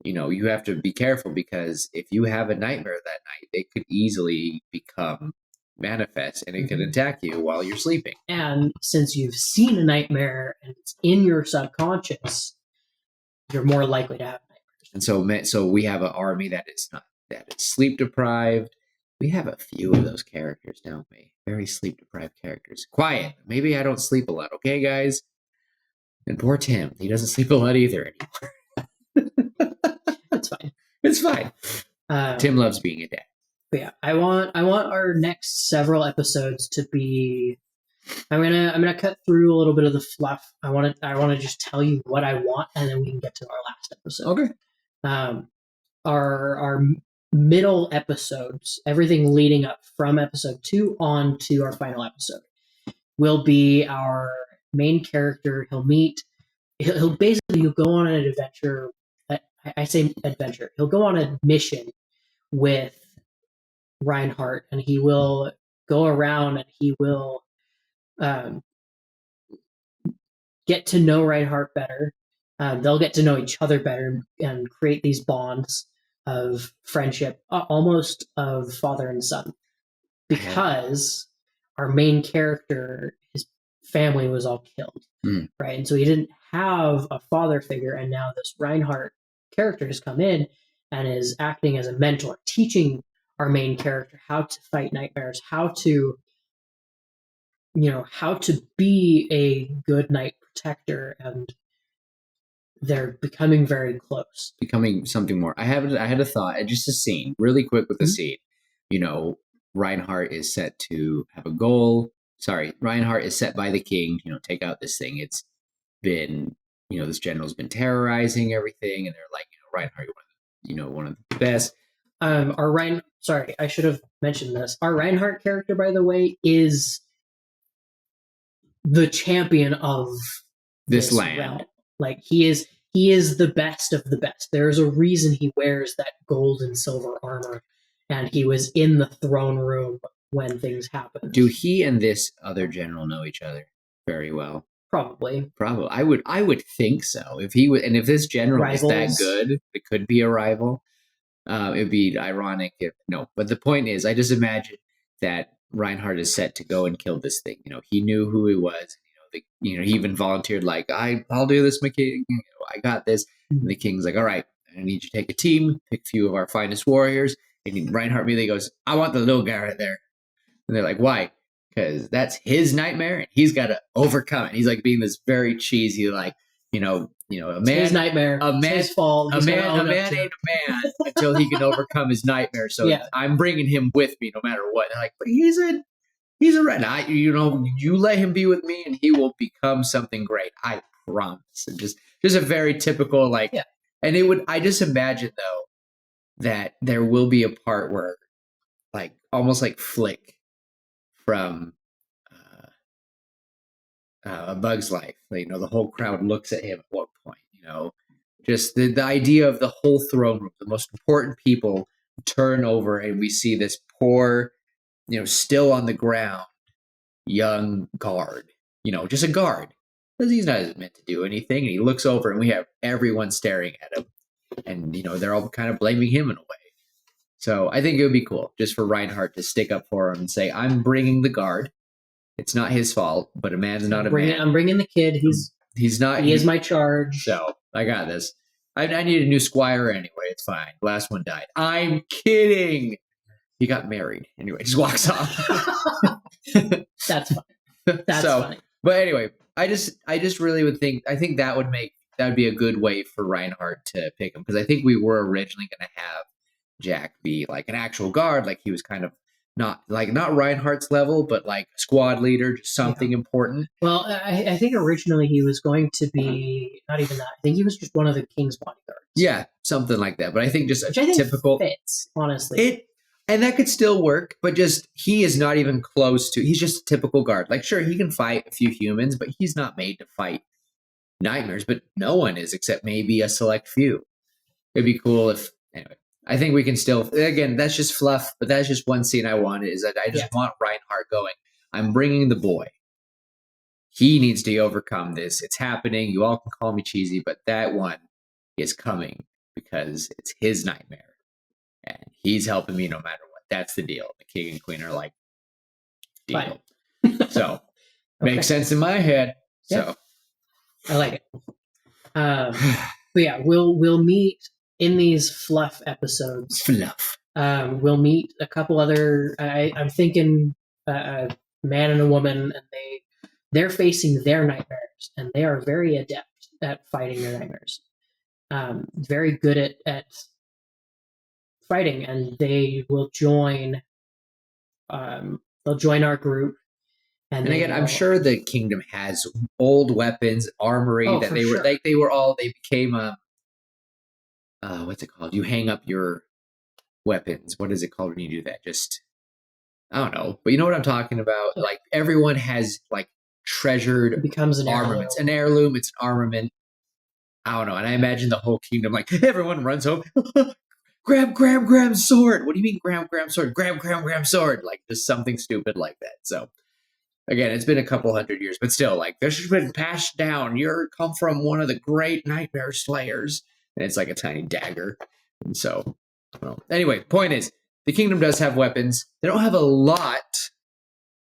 you have to be careful because if you have a nightmare that night, it could easily become manifest and it can attack you while you're sleeping. And since you've seen a nightmare and it's in your subconscious, you're more likely to have nightmares. And so we have an army that is sleep deprived. We have a few of those characters, don't we? Very sleep deprived characters. Quiet. Maybe I don't sleep a lot, okay, guys? And poor Tim, he doesn't sleep a lot either anymore. It's fine. It's fine. Tim loves being a dad. But yeah, I want our next several episodes to be. I'm gonna cut through a little bit of the fluff. I want to just tell you what I want, and then we can get to our last episode. Okay. Our middle episodes, everything leading up from episode 2 on to our final episode, will be our main character. He'll go on an adventure. I say adventure. He'll go on a mission with Reinhardt, and he will go around and he will get to know Reinhardt better. They'll get to know each other better and create these bonds of friendship, almost of father and son, because our main character, his family was all killed, right? And so he didn't have a father figure, and now this Reinhardt character has come in and is acting as a mentor, teaching our main character how to fight nightmares, how to be a good night protector, and they're becoming very close. Becoming something more. I had a thought, just a scene, really quick with the scene. Reinhardt is set to have a goal. Sorry, Reinhardt is set by the king, take out this thing. It's been, this general's been terrorizing everything, and they're like, Reinhardt, one of the best. Sorry, I should have mentioned this. Our Reinhardt character, by the way, is the champion of this land. realm. Like he is the best of the best. There's a reason he wears that gold and silver armor, and he was in the throne room when things happened. Do he and this other general know each other very well? Probably. I would think so. If he would, and if this general is that good, it could be a rival. It'd be ironic if no. But the point is, I just imagine that Reinhardt is set to go and kill this thing. He knew who he was. He even volunteered, like, I'll do this, my king. I got this. And the king's like, all right, I need you to take a team, pick a few of our finest warriors. And Reinhardt immediately goes, I want the little guy right there. And they're like, why? Because that's his nightmare, and he's got to overcome it. He's like being this very cheesy, like, a man, it's his nightmare, a man, his fault. A man ain't a man until he can overcome his nightmare. So I'm bringing him with me no matter what. And like, but he's a red. You let him be with me, and he will become something great. I promise. And just a very typical, like, and it would. I just imagine though that there will be a part where, like, almost like Flick from A Bug's Life. The whole crowd looks at him at one point. Just the idea of the whole throne room, the most important people turn over, and we see this poor, still on the ground, young guard. Just a guard, because he's not meant to do anything. And he looks over, and we have everyone staring at him, and they're all kind of blaming him in a way. So I think it would be cool just for Reinhardt to stick up for him and say, I'm bringing the guard. It's not his fault, but a man's not a man. I'm bringing the kid. He's not. He is my charge. So I got this. I need a new squire anyway. It's fine. The last one died. I'm kidding. He got married. Anyway, just walks off. That's fine. That's funny. But anyway, I just really would think, I think that would be a good way for Reinhardt to pick him, because I think we were originally going to have Jack be like an actual guard, like he was kind of not Reinhardt's level, but like a squad leader, just something important. Well, I think originally he was going to be not even that. I think he was just one of the king's bodyguards. Yeah, something like that. But I think just typical fits, honestly. And that could still work, but just he is not even close to. He's just a typical guard. Like, sure, he can fight a few humans, but he's not made to fight nightmares. But no one is, except maybe a select few. It'd be cool if anyway. I think we can still, again, that's just fluff, but that's just one scene I wanted, is that I just want Reinhardt going, I'm bringing the boy. He needs to overcome this. It's happening. You all can call me cheesy, but that one is coming because it's his nightmare. And he's helping me no matter what. That's the deal. The king and queen are like, Deal. So makes sense in my head. So I like it. But yeah, we'll meet in these fluff episodes. We'll meet a couple other. I'm thinking a man and a woman, and they're facing their nightmares, and they are very adept at fighting their nightmares. Very good at fighting, and they will join. They'll join our group. And again, I'm sure the kingdom has old weapons, armory that they were like. They became what's it called? You hang up your weapons. What is it called when you do that? Just I don't know, but you know what I'm talking about. Like everyone has like treasured becomes an armaments, an heirloom. It's an armament. I don't know, and I imagine the whole kingdom like everyone runs home. grab sword. What do you mean grab sword? Grab sword. Like just something stupid like that. So. Again, it's been a couple hundred years, but still, like, this has been passed down. You're come from one of the great nightmare slayers. And it's like a tiny dagger. And so, well, anyway, point is, the kingdom does have weapons. They don't have a lot,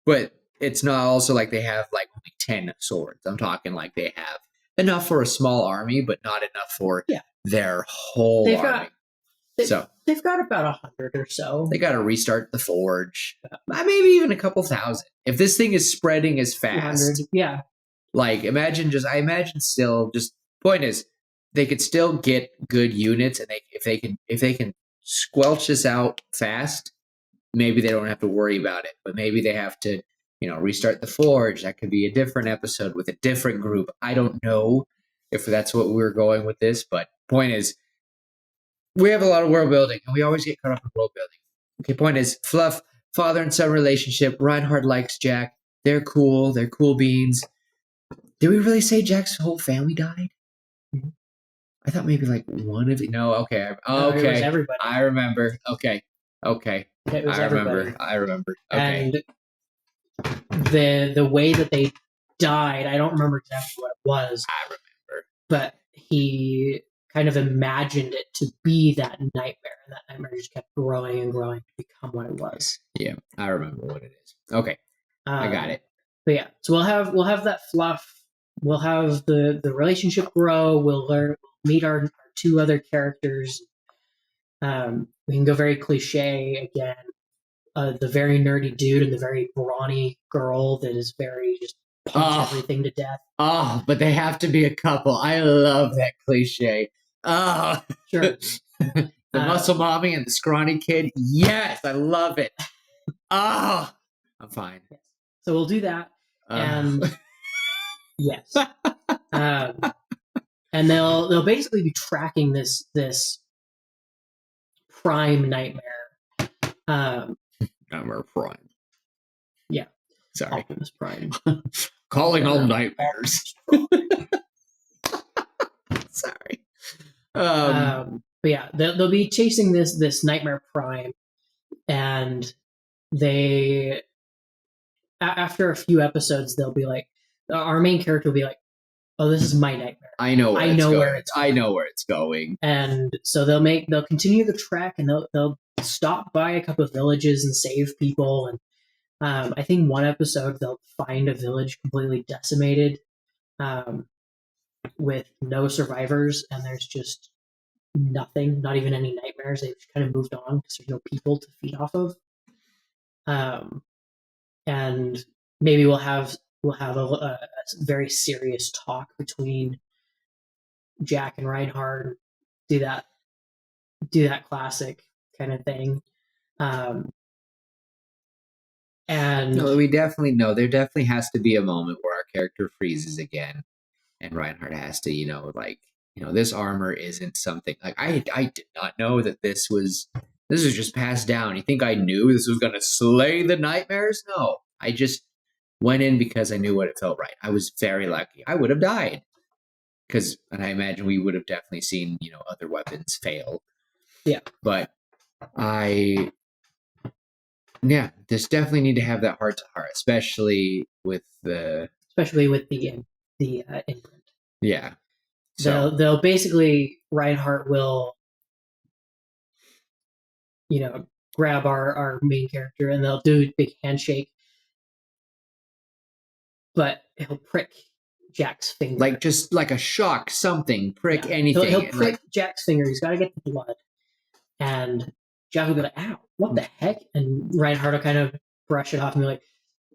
but it's not also like they have, like, only 10 swords. I'm talking like they have enough for a small army, but not enough for their whole army. They've got about 100 or so. They got to restart the forge. Maybe even a couple thousand. If this thing is spreading as fast. Like, I imagine still, just, point is, they could still get good units, and if they can squelch this out fast, maybe they don't have to worry about it. But maybe they have to, restart the forge. That could be a different episode with a different group. I don't know if that's what we're going with this, but point is, we have a lot of world building, and we always get caught up in world building. Okay, point is, fluff, father and son relationship. Reinhard likes Jack. They're cool. They're cool beans. Did we really say Jack's whole family died? Mm-hmm. I thought maybe like one of it. No, okay. No, it was everybody. I remember. Okay. It was everybody. I remember. Okay. And the way that they died, I don't remember exactly what it was. I remember. But he kind of imagined it to be that nightmare, and that nightmare just kept growing and growing to become what it was. Yeah, I remember what it is. Okay, I got it. But yeah, so we'll have that fluff. We'll have the relationship grow. We'll meet our two other characters. We can go very cliche again. The very nerdy dude and the very brawny girl that is very just punch everything to death. But they have to be a couple. I love that cliche. Sure. The muscle mommy and the scrawny kid. Yes, I love it. I'm fine. Yes. So we'll do that, and yes, and they'll basically be tracking this prime nightmare. Nightmare Prime. Yeah. Sorry. Optimus Prime. Calling all nightmares. Sorry. But yeah, they'll be chasing this Nightmare Prime, and they after a few episodes they'll be like, our main character will be like, oh, this is my nightmare. I know where it's going. And so they'll continue the trek, and they'll stop by a couple of villages and save people. And I think one episode they'll find a village completely decimated, with no survivors, and there's just nothing, not even any nightmares. They've kind of moved on because there's no people to feed off of. And maybe we'll have a very serious talk between Jack and Reinhard. Do that classic kind of thing. And no, we definitely know there definitely has to be a moment where our character freezes again, and Reinhard has to, this armor isn't something like I did not know that this was just passed down. You think I knew this was going to slay the nightmares? No, I just went in because I knew what it felt right. I was very lucky. I would have died and I imagine we would have definitely seen, other weapons fail. Yeah. But this definitely need to have that heart to heart, especially with the imprint. Yeah. So they'll basically, Reinhardt will, grab our main character, and they'll do a big handshake, but he'll prick Jack's finger. Like just like a shock, something, prick anything. He'll prick Jack's finger. He's got to get the blood. And Jack will be like, ow, what the heck? And Reinhardt will kind of brush it off and be like,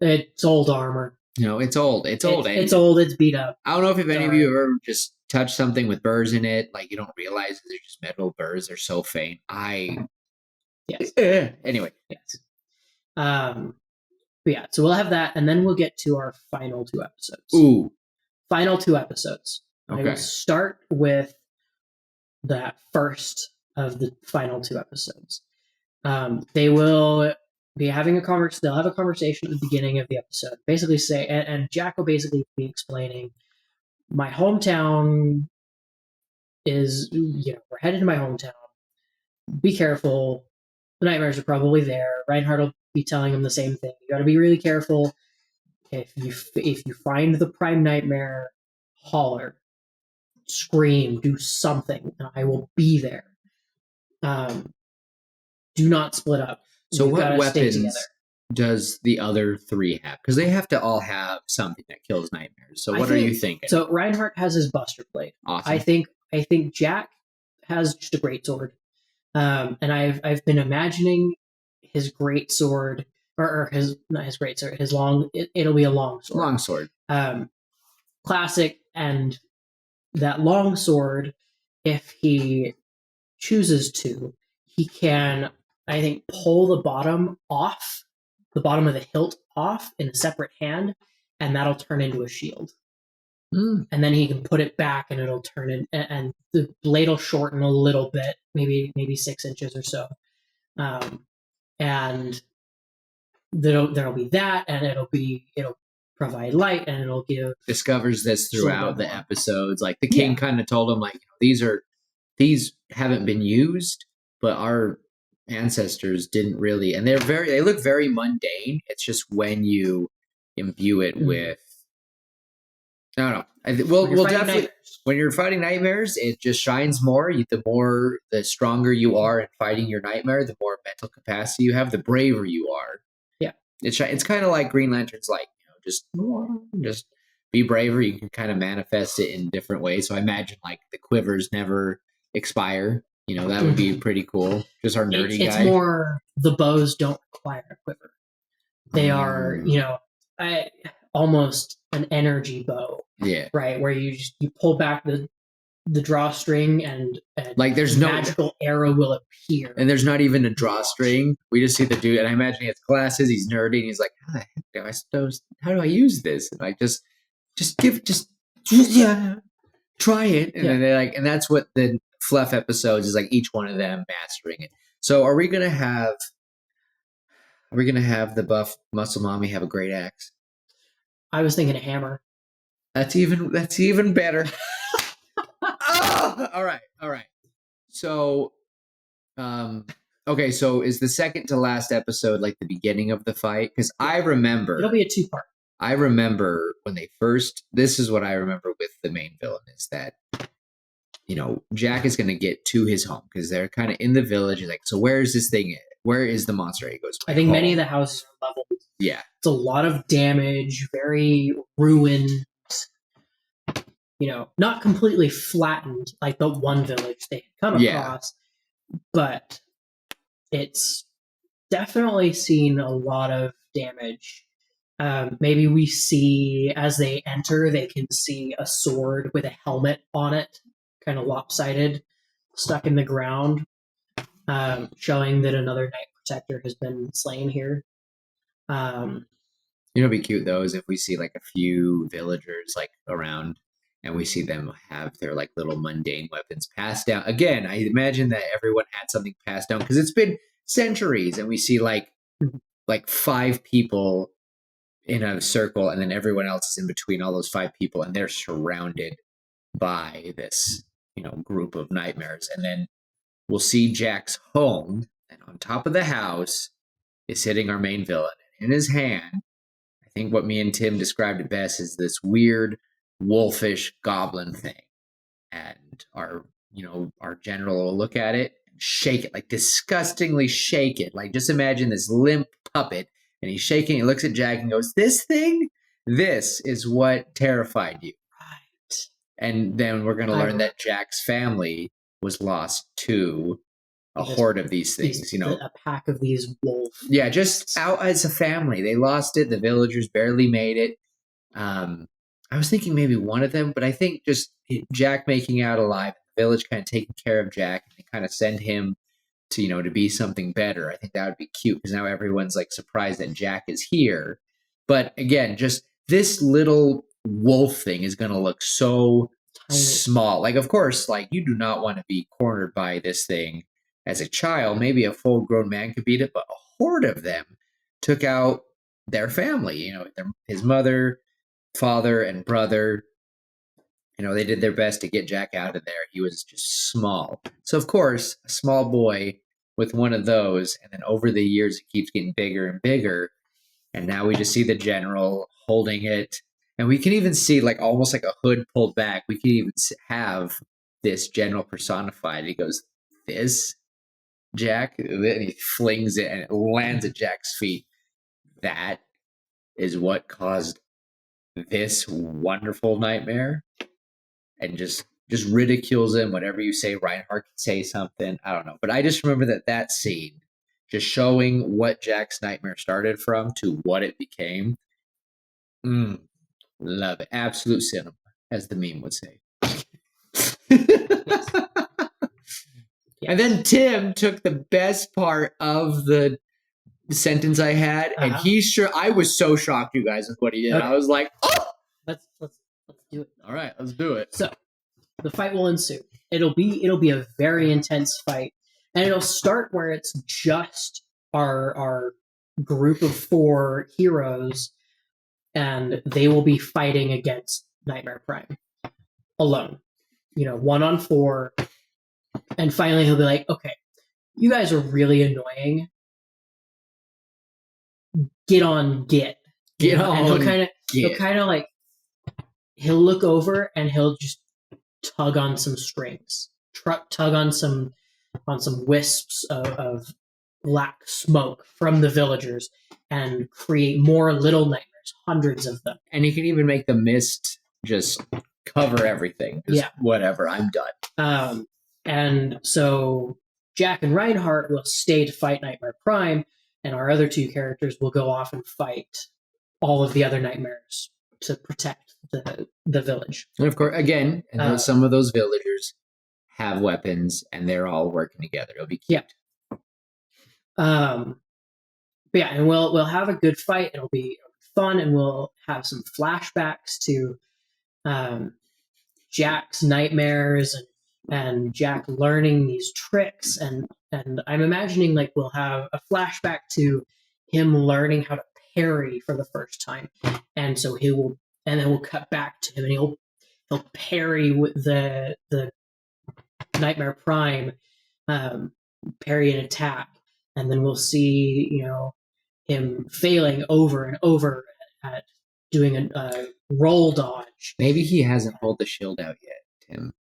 it's old armor. It's old. It's old. It's old. It's beat up. I don't know if any of you have ever just touched something with burrs in it. Like you don't realize they're just metal burrs. They're so faint. Yes. Anyway. Yes. But yeah, so we'll have that, and then we'll get to our final 2 episodes. Ooh. Final 2 episodes. Okay. I will start with that first of the final 2 episodes. They will be having a conversation. They'll have a conversation at the beginning of the episode. Basically say, and Jack will basically be explaining, my hometown is, we're headed to my hometown. Be careful. The nightmares are probably there. Reinhardt will be telling him the same thing. You got to be really careful. If you find the prime nightmare, holler, scream, do something, and I will be there. Do not split up. So what weapons does the other 3 have? Because they have to all have something that kills nightmares. So what are you thinking? So Reinhardt has his Buster Blade. Awesome. I think Jack has just a greatsword. And I've been imagining his greatsword, or not his greatsword, his long. It'll be a long sword. Long sword. Classic, and that long sword, if he chooses to, he can, I think, pull the bottom of the hilt off in a separate hand, and that'll turn into a shield. And then he can put it back, and it'll turn in, and the blade will shorten a little bit, maybe 6 inches or so, and there'll be that, and it'll provide light, and it'll give. Discovers this throughout the episodes. Like the king kind of told him, like, these haven't been used, but our ancestors didn't really, and they look very mundane. It's just when you imbue it with. I don't know. We'll definitely. When you're fighting nightmares, it just shines more. The stronger you are in fighting your nightmare, the more mental capacity you have, the braver you are. Yeah, it's kind of like Green Lantern's like, just be braver. You can kind of manifest it in different ways. So I imagine like the quivers never expire. That would be pretty cool. Just our nerdy guy. It's more the bows don't require a quiver. They are, almost an energy bow. Yeah. Right, where you pull back the drawstring and like there's no magical arrow will appear. And there's not even a drawstring. We just see the dude, and I imagine he has glasses. He's nerdy, and he's like, "How the heck how do I use this?" And like, just try it. And then they're like, and that's what the fluff episodes is like. Each one of them mastering it. So are we gonna have the buff muscle mommy have a great axe? I was thinking a hammer. That's even better. Oh, all right. So, okay. So is the second to last episode like the beginning of the fight? Because I remember it'll be a 2-part. I remember when they first. This is what I remember with the main villain is that Jack is going to get to his home because they're kind of in the village. He's like, so where is this thing? Where is the monster? He goes, I think many of the houses are leveled. Yeah, it's a lot of damage, very ruined. Not completely flattened like the one village they had come across, but it's definitely seen a lot of damage. Maybe we see as they enter, they can see a sword with a helmet on it, kind of lopsided, stuck in the ground, showing that another Night Protector has been slain here. It'd be cute though, is if we see like a few villagers like around. And we see them have their like little mundane weapons passed down. Again, I imagine that everyone had something passed down because it's been centuries. And we see like 5 people in a circle, and then everyone else is in between all those 5 people, and they're surrounded by this, group of nightmares. And then we'll see Jack's home, and on top of the house is sitting our main villain. And in his hand, I think what me and Tim described it best is this weird wolfish goblin thing, and our general will look at it and shake it, like disgustingly shake it, like just imagine this limp puppet, and he's shaking. He looks at Jack and goes, "This thing, this is what terrified you. Right. And then we're going to learn that Jack's family was lost to a horde of these things, a pack of these wolves. Yeah, just out as a family. They lost it. The villagers barely made it. I was thinking maybe one of them, but I think just Jack making out alive, the village kind of taking care of Jack and kind of send him to, to be something better. I think that would be cute because now everyone's like surprised that Jack is here. But again, just this little wolf thing is going to look so small. Like, of course, like you do not want to be cornered by this thing as a child. Maybe a full grown man could beat it, but a horde of them took out their family, his mother, father, and brother. They did their best to get Jack out of there. He was just small. So, of course, a small boy with one of those, and then over the years, it keeps getting bigger and bigger. And now we just see the general holding it. And we can even see like almost like a hood pulled back. We can even have this general personified. He goes, "This, Jack?" And he flings it and it lands at Jack's feet. That is what caused this wonderful nightmare. And just ridicules him. Whatever you say, Reinhardt can say something. I don't know. But I just remember that scene just showing what Jack's nightmare started from to what it became. Love it. Absolute cinema, as the meme would say. And then Tim took the best part of the sentence I had, and I was so shocked, you guys, with what he did. Okay. I was like, oh! Let's do it. All right, let's do it. So the fight will ensue. It'll be a very intense fight, and it'll start where it's just our group of 4 heroes, and they will be fighting against Nightmare Prime alone. 1-on-4, and finally he'll be like, "Okay, you guys are really annoying. Get on." And he'll kind of like he'll look over and he'll just tug on some strings, tug on some wisps of black smoke from the villagers, and create more little nightmares, hundreds of them. And he can even make the mist just cover everything. Yeah, whatever. I'm done. And so Jack and Reinhardt will stay to fight Nightmare Prime, and our other 2 characters will go off and fight all of the other nightmares to protect the village. And of course, again, some of those villagers have weapons, and they're all working together. It'll be cute. Yeah. But yeah, and we'll have a good fight. It'll be fun, and we'll have some flashbacks to Jack's nightmares and Jack learning these tricks, and I'm imagining like we'll have a flashback to him learning how to parry for the first time, and so then we'll cut back to him, and he'll parry with the Nightmare Prime, parry an attack, and then we'll see him failing over and over at doing a roll dodge. Maybe he hasn't pulled the shield out yet, Tim.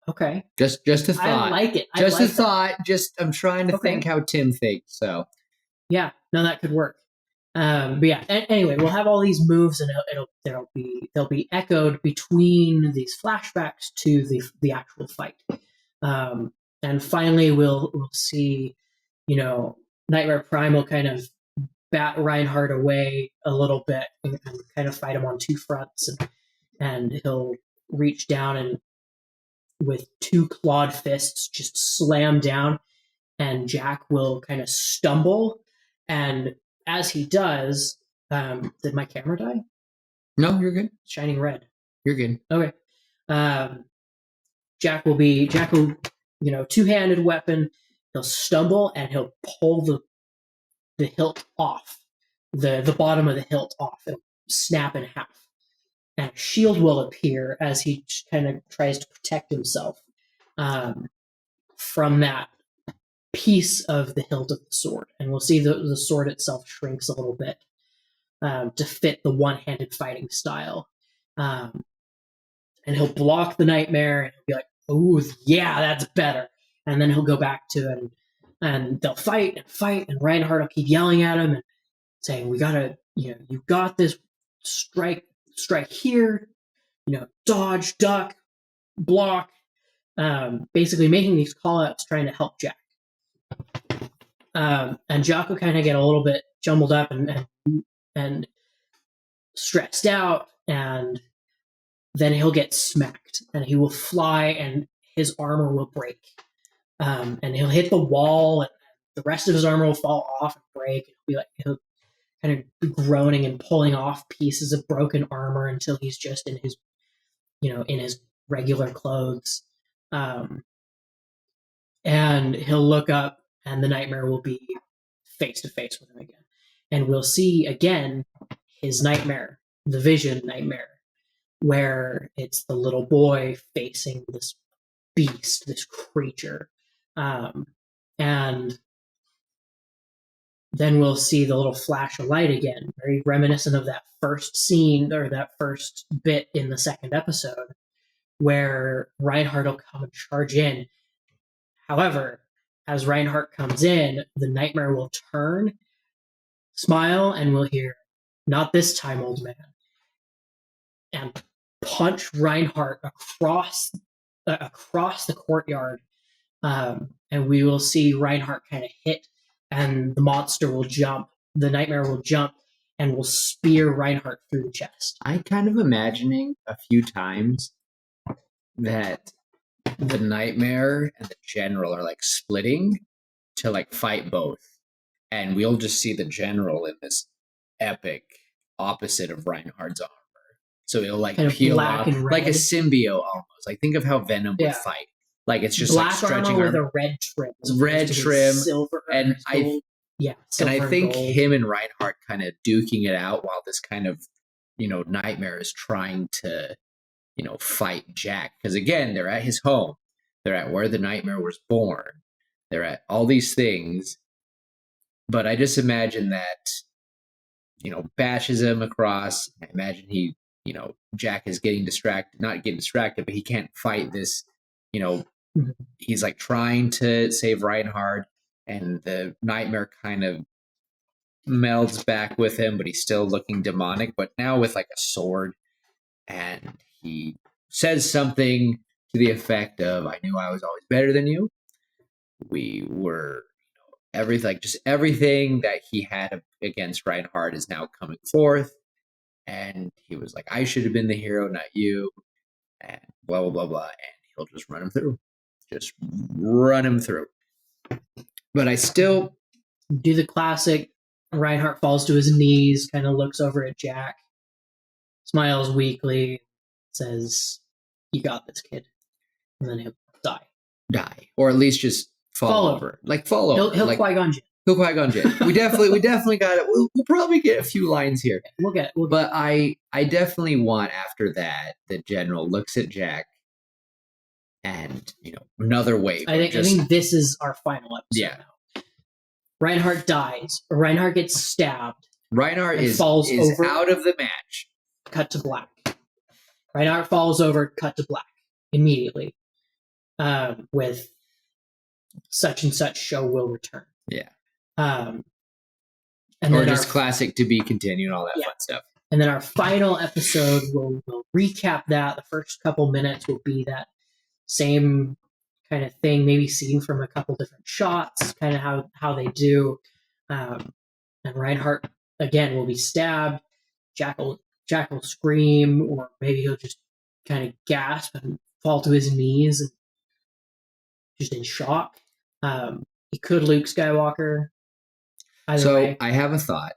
Okay. Just a thought. I like it. Just a thought. I'm trying to think how Tim thinks. So. Yeah. No, that could work. But yeah. Anyway, we'll have all these moves, and they'll be echoed between these flashbacks to the actual fight. And finally, we'll see, Nightmare Prime will kind of bat Reinhardt away a little bit and kind of fight him on 2 fronts, and he'll reach down and with 2 clawed fists just slam down, and Jack will kind of stumble, and as he does, did my camera die? No, you're good. Shining red. You're good. Okay. Jack will 2-handed weapon. He'll stumble and he'll pull the hilt off, the bottom of the hilt off. It'll snap in half. And a shield will appear as he kind of tries to protect himself from that piece of the hilt of the sword. And we'll see the sword itself shrinks a little bit to fit the one-handed fighting style. And he'll block the nightmare, and he'll be like, "Oh, yeah, that's better." And then he'll go back to it, and they'll fight, and Reinhardt will keep yelling at him and saying, "You you got this, strike here, dodge, duck, block, basically making these call outs trying to help Jack. And Jack will kind of get a little bit jumbled up and stressed out, and then he'll get smacked and he will fly and his armor will break. And he'll hit the wall and the rest of his armor will fall off and break. He'll kind of be groaning and pulling off pieces of broken armor until he's just in his regular clothes. And he'll look up and the nightmare will be face to face with him again. And we'll see again his nightmare, the vision nightmare, where it's the little boy facing this beast, this creature. And then we'll see the little flash of light again, very reminiscent of that first scene or that first bit in the second episode where Reinhardt will come and charge in. However, as Reinhardt comes in, the nightmare will turn, smile, and we'll hear, "Not this time, old man," and punch Reinhardt across the courtyard. And we will see Reinhardt kind of hit, and the monster will jump. The nightmare will jump and will spear Reinhardt through the chest. I kind of imagining a few times that the nightmare and the general are like splitting to like fight both, and we'll just see the general in this epic opposite of Reinhardt's armor. So it'll like kind of peel off like a symbiote almost. Like think of how Venom would fight. Like it's just black like stretching armor with a red trim, silver, and gold. And I think him and Reinhardt kind of duking it out while this kind of nightmare is trying to fight Jack, because again they're at his home, they're at where the nightmare was born, they're at all these things, but I just imagine that bashes him across. I imagine he Jack is not getting distracted, but he can't fight this. He's like trying to save Reinhardt, and the nightmare kind of melds back with him, but he's still looking demonic, but now with like a sword. And he says something to the effect of, "I knew I was always better than you. We were, everything that he had against Reinhardt is now coming forth." And he was like, "I should have been the hero, not you," and blah, blah, blah, blah. And he'll just run him through. Just run him through. But I still do the classic. Reinhardt falls to his knees, kind of looks over at Jack, smiles weakly, says, "You got this, kid." And then he'll die. Or at least just fall over. Like fall over. He'll like, Qui-Gon Jinn. He'll Qui-Gon Jinn. We definitely got it. We'll probably get a few lines here. We'll get it. But I definitely want after that the general looks at Jack and another wave. I think this is our final episode now. Reinhardt dies. Reinhardt gets stabbed. Reinhardt falls over, out of the match. Cut to black. Reinhardt falls over. Cut to black immediately. With such and such show will return. Yeah. And or just classic to be continued, all that fun stuff. And then our final episode will recap that. The first couple minutes will be that same kind of thing, maybe seen from a couple different shots, kind of how they do. And Reinhardt, again, will be stabbed. Jack will scream, or maybe he'll just kind of gasp and fall to his knees, and just in shock. He could Luke Skywalker. Either way. I have a thought.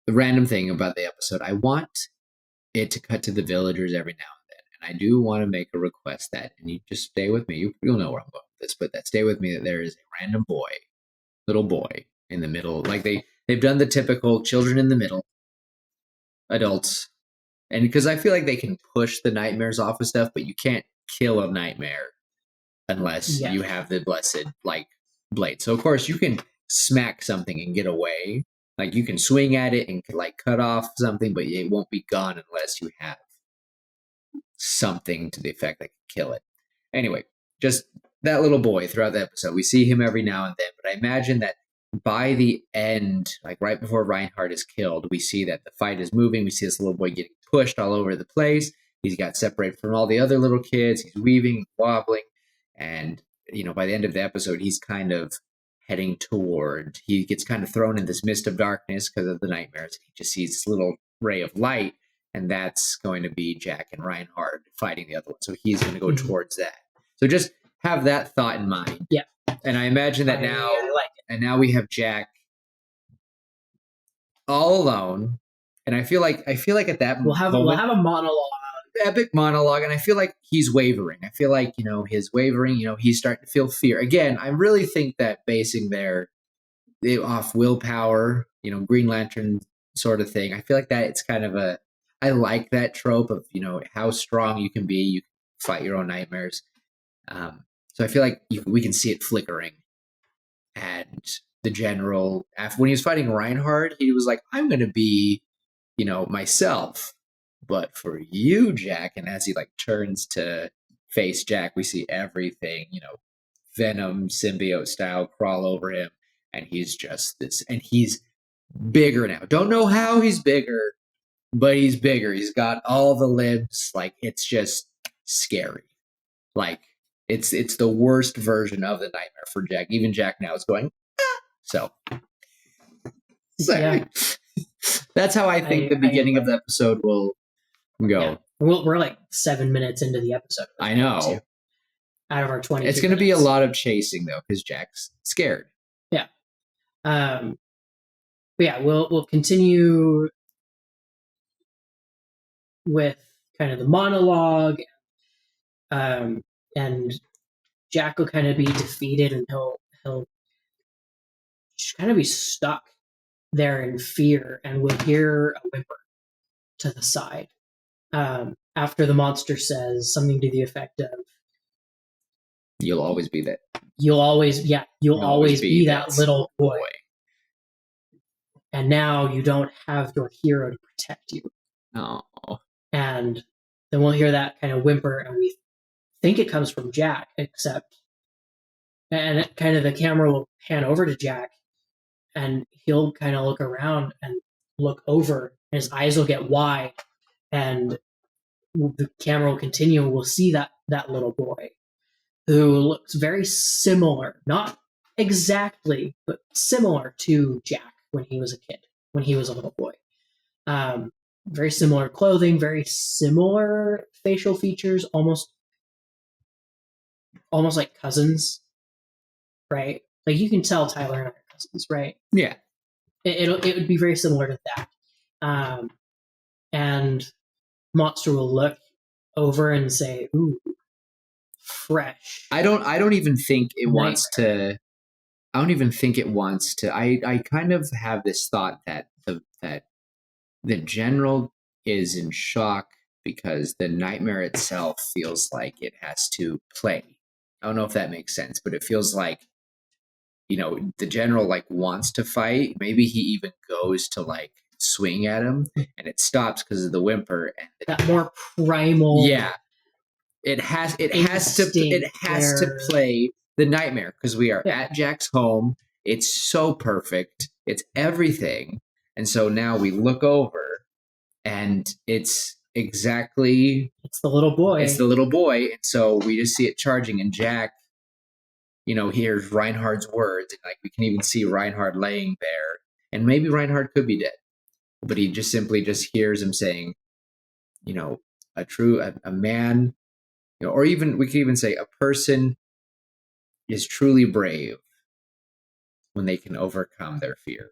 The random thing about the episode. I want it to cut to the villagers every now and then. And I do want to make a request that, and you just stay with me. You'll know where I'm going with this, but that stay with me that there is a random little boy in the middle. Like they've done the typical children in the middle, adults. And because I feel like they can push the nightmares off of stuff, but you can't kill a nightmare unless you have the blessed blade. So of course you can smack something and get away. Like you can swing at it and cut off something, but it won't be gone unless you have something to the effect that can kill it. Anyway, just that little boy throughout the episode. We see him every now and then, but I imagine that by the end, like right before Reinhardt is killed, we see that the fight is moving. We see this little boy getting pushed all over the place. He's got separated from all the other little kids. He's weaving, wobbling. And, by the end of the episode, he's kind of heading toward, he gets kind of thrown in this mist of darkness because of the nightmares. He just sees this little ray of light, and that's going to be Jack and Reinhardt fighting the other one. So he's going to go towards that. So just have that thought in mind. Yeah. And I imagine that now, and now we have Jack all alone. And I feel like at that we'll have a monologue, epic monologue, and I feel like he's wavering. I feel like his wavering. He's starting to feel fear again. I really think that basing off willpower, Green Lantern sort of thing. I feel like that it's kind of I like that trope of how strong you can be. You can fight your own nightmares. So I feel like we can see it flickering. And the general, when he was fighting Reinhardt, he was like, "I'm going to be, myself." But for you, Jack, and as he turns to face Jack, we see everything, Venom symbiote style crawl over him, and he's just this, and he's bigger now. Don't know how he's bigger, but he's bigger. He's got all the limbs. It's just scary. It's the worst version of the nightmare for Jack. Even Jack now is going, ah! So yeah. That's how I think the beginning of the episode will go. Yeah. We're 7 minutes into the episode. I know. Out of our 20. It's going to be a lot of chasing though, because Jack's scared. Yeah. But yeah, we'll continue with kind of the monologue. And Jack will kind of be defeated, and he'll just kind of be stuck there in fear, and we'll hear a whimper to the side. After the monster says something to the effect of, "You'll always be that. You'll always be that little boy. And now you don't have your hero to protect you." Oh. And then we'll hear that kind of whimper, and we think it comes from Jack, and kind of the camera will pan over to Jack, and he'll kind of look around and look over, and his eyes will get wide, and the camera will continue, and we'll see that little boy who looks very similar, not exactly, but similar to Jack when he was a kid, when he was a little boy. Very similar clothing, very similar facial features, almost like cousins, right? You can tell Tyler and I are cousins, right? Yeah. It would be very similar to that. And Monster will look over and say, "Ooh, fresh." I don't even think it wants to. I don't even think it wants to. I kind of have this thought that the general is in shock because the nightmare itself feels like it has to play. I don't know if that makes sense, but it feels like, the general wants to fight. Maybe he even goes to swing at him, and it stops because of the whimper and that more primal. Yeah, it has to play the nightmare because we are at Jack's home. It's so perfect. It's everything. And so now we look over, and it's exactly... It's the little boy. It's the little boy. And so we just see it charging, and Jack, hears Reinhardt's words. And we can even see Reinhardt laying there. And maybe Reinhardt could be dead. But he just simply hears him saying, a man, or even, we could even say a person is truly brave when they can overcome their fear.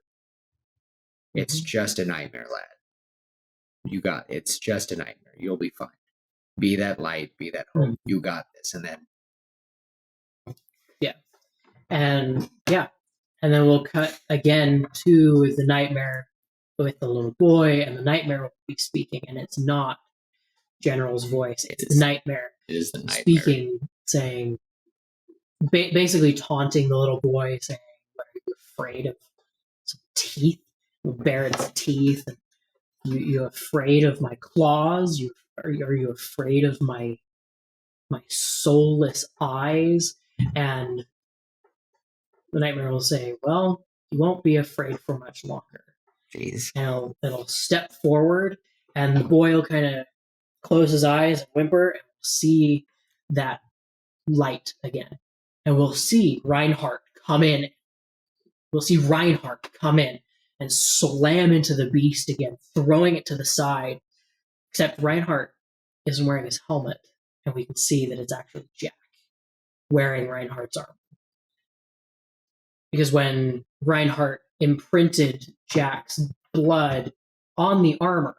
It's just a nightmare, lad. It's just a nightmare. You'll be fine. Be that light, be that hope. You got this. And then. Yeah. And then we'll cut again to the nightmare with the little boy, and the nightmare will be speaking, and it's not General's voice. It's the nightmare. It is the nightmare. Speaking, saying, basically taunting the little boy, saying, "What, are you afraid of some teeth? Barrett's teeth? You afraid of my claws? Are you afraid of my soulless eyes?" And the nightmare will say, "Well, he won't be afraid for much longer. Jeez. And it'll step forward, and the boy will kind of close his eyes and whimper, and we'll see that light again. And we'll see Reinhardt come in. We'll see Reinhardt come in and slam into the beast again, throwing it to the side. Except Reinhardt isn't wearing his helmet, and we can see that it's actually Jack wearing Reinhardt's armor. Because when Reinhardt imprinted Jack's blood on the armor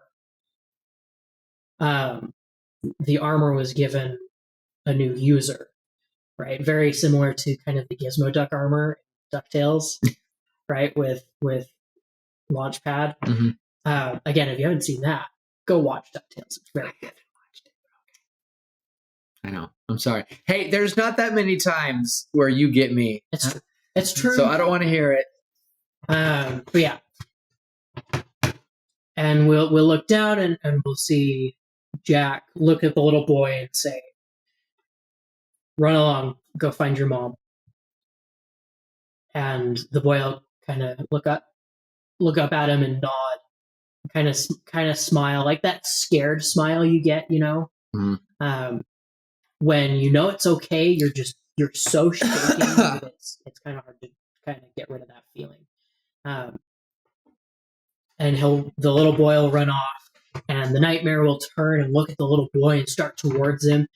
was given a new user, right? Very similar to kind of the Gizmo Duck armor, DuckTales, right? With Launchpad. Mm-hmm. Again, if you haven't seen that, go watch DuckTales. It's very good. I know. I'm sorry. Hey, there's not that many times where you get me. It's true. It's true. So I don't want to hear it. But yeah. And we'll look down and we'll see Jack look at the little boy and say, "Run along, go find your mom." And the boy will kind of look up at him and nod, kind of smile, like that scared smile you get, Mm-hmm. When you know it's okay. You're so shaken that it's kind of hard to kind of get rid of that feeling. And the little boy will run off, and the nightmare will turn and look at the little boy and start towards him,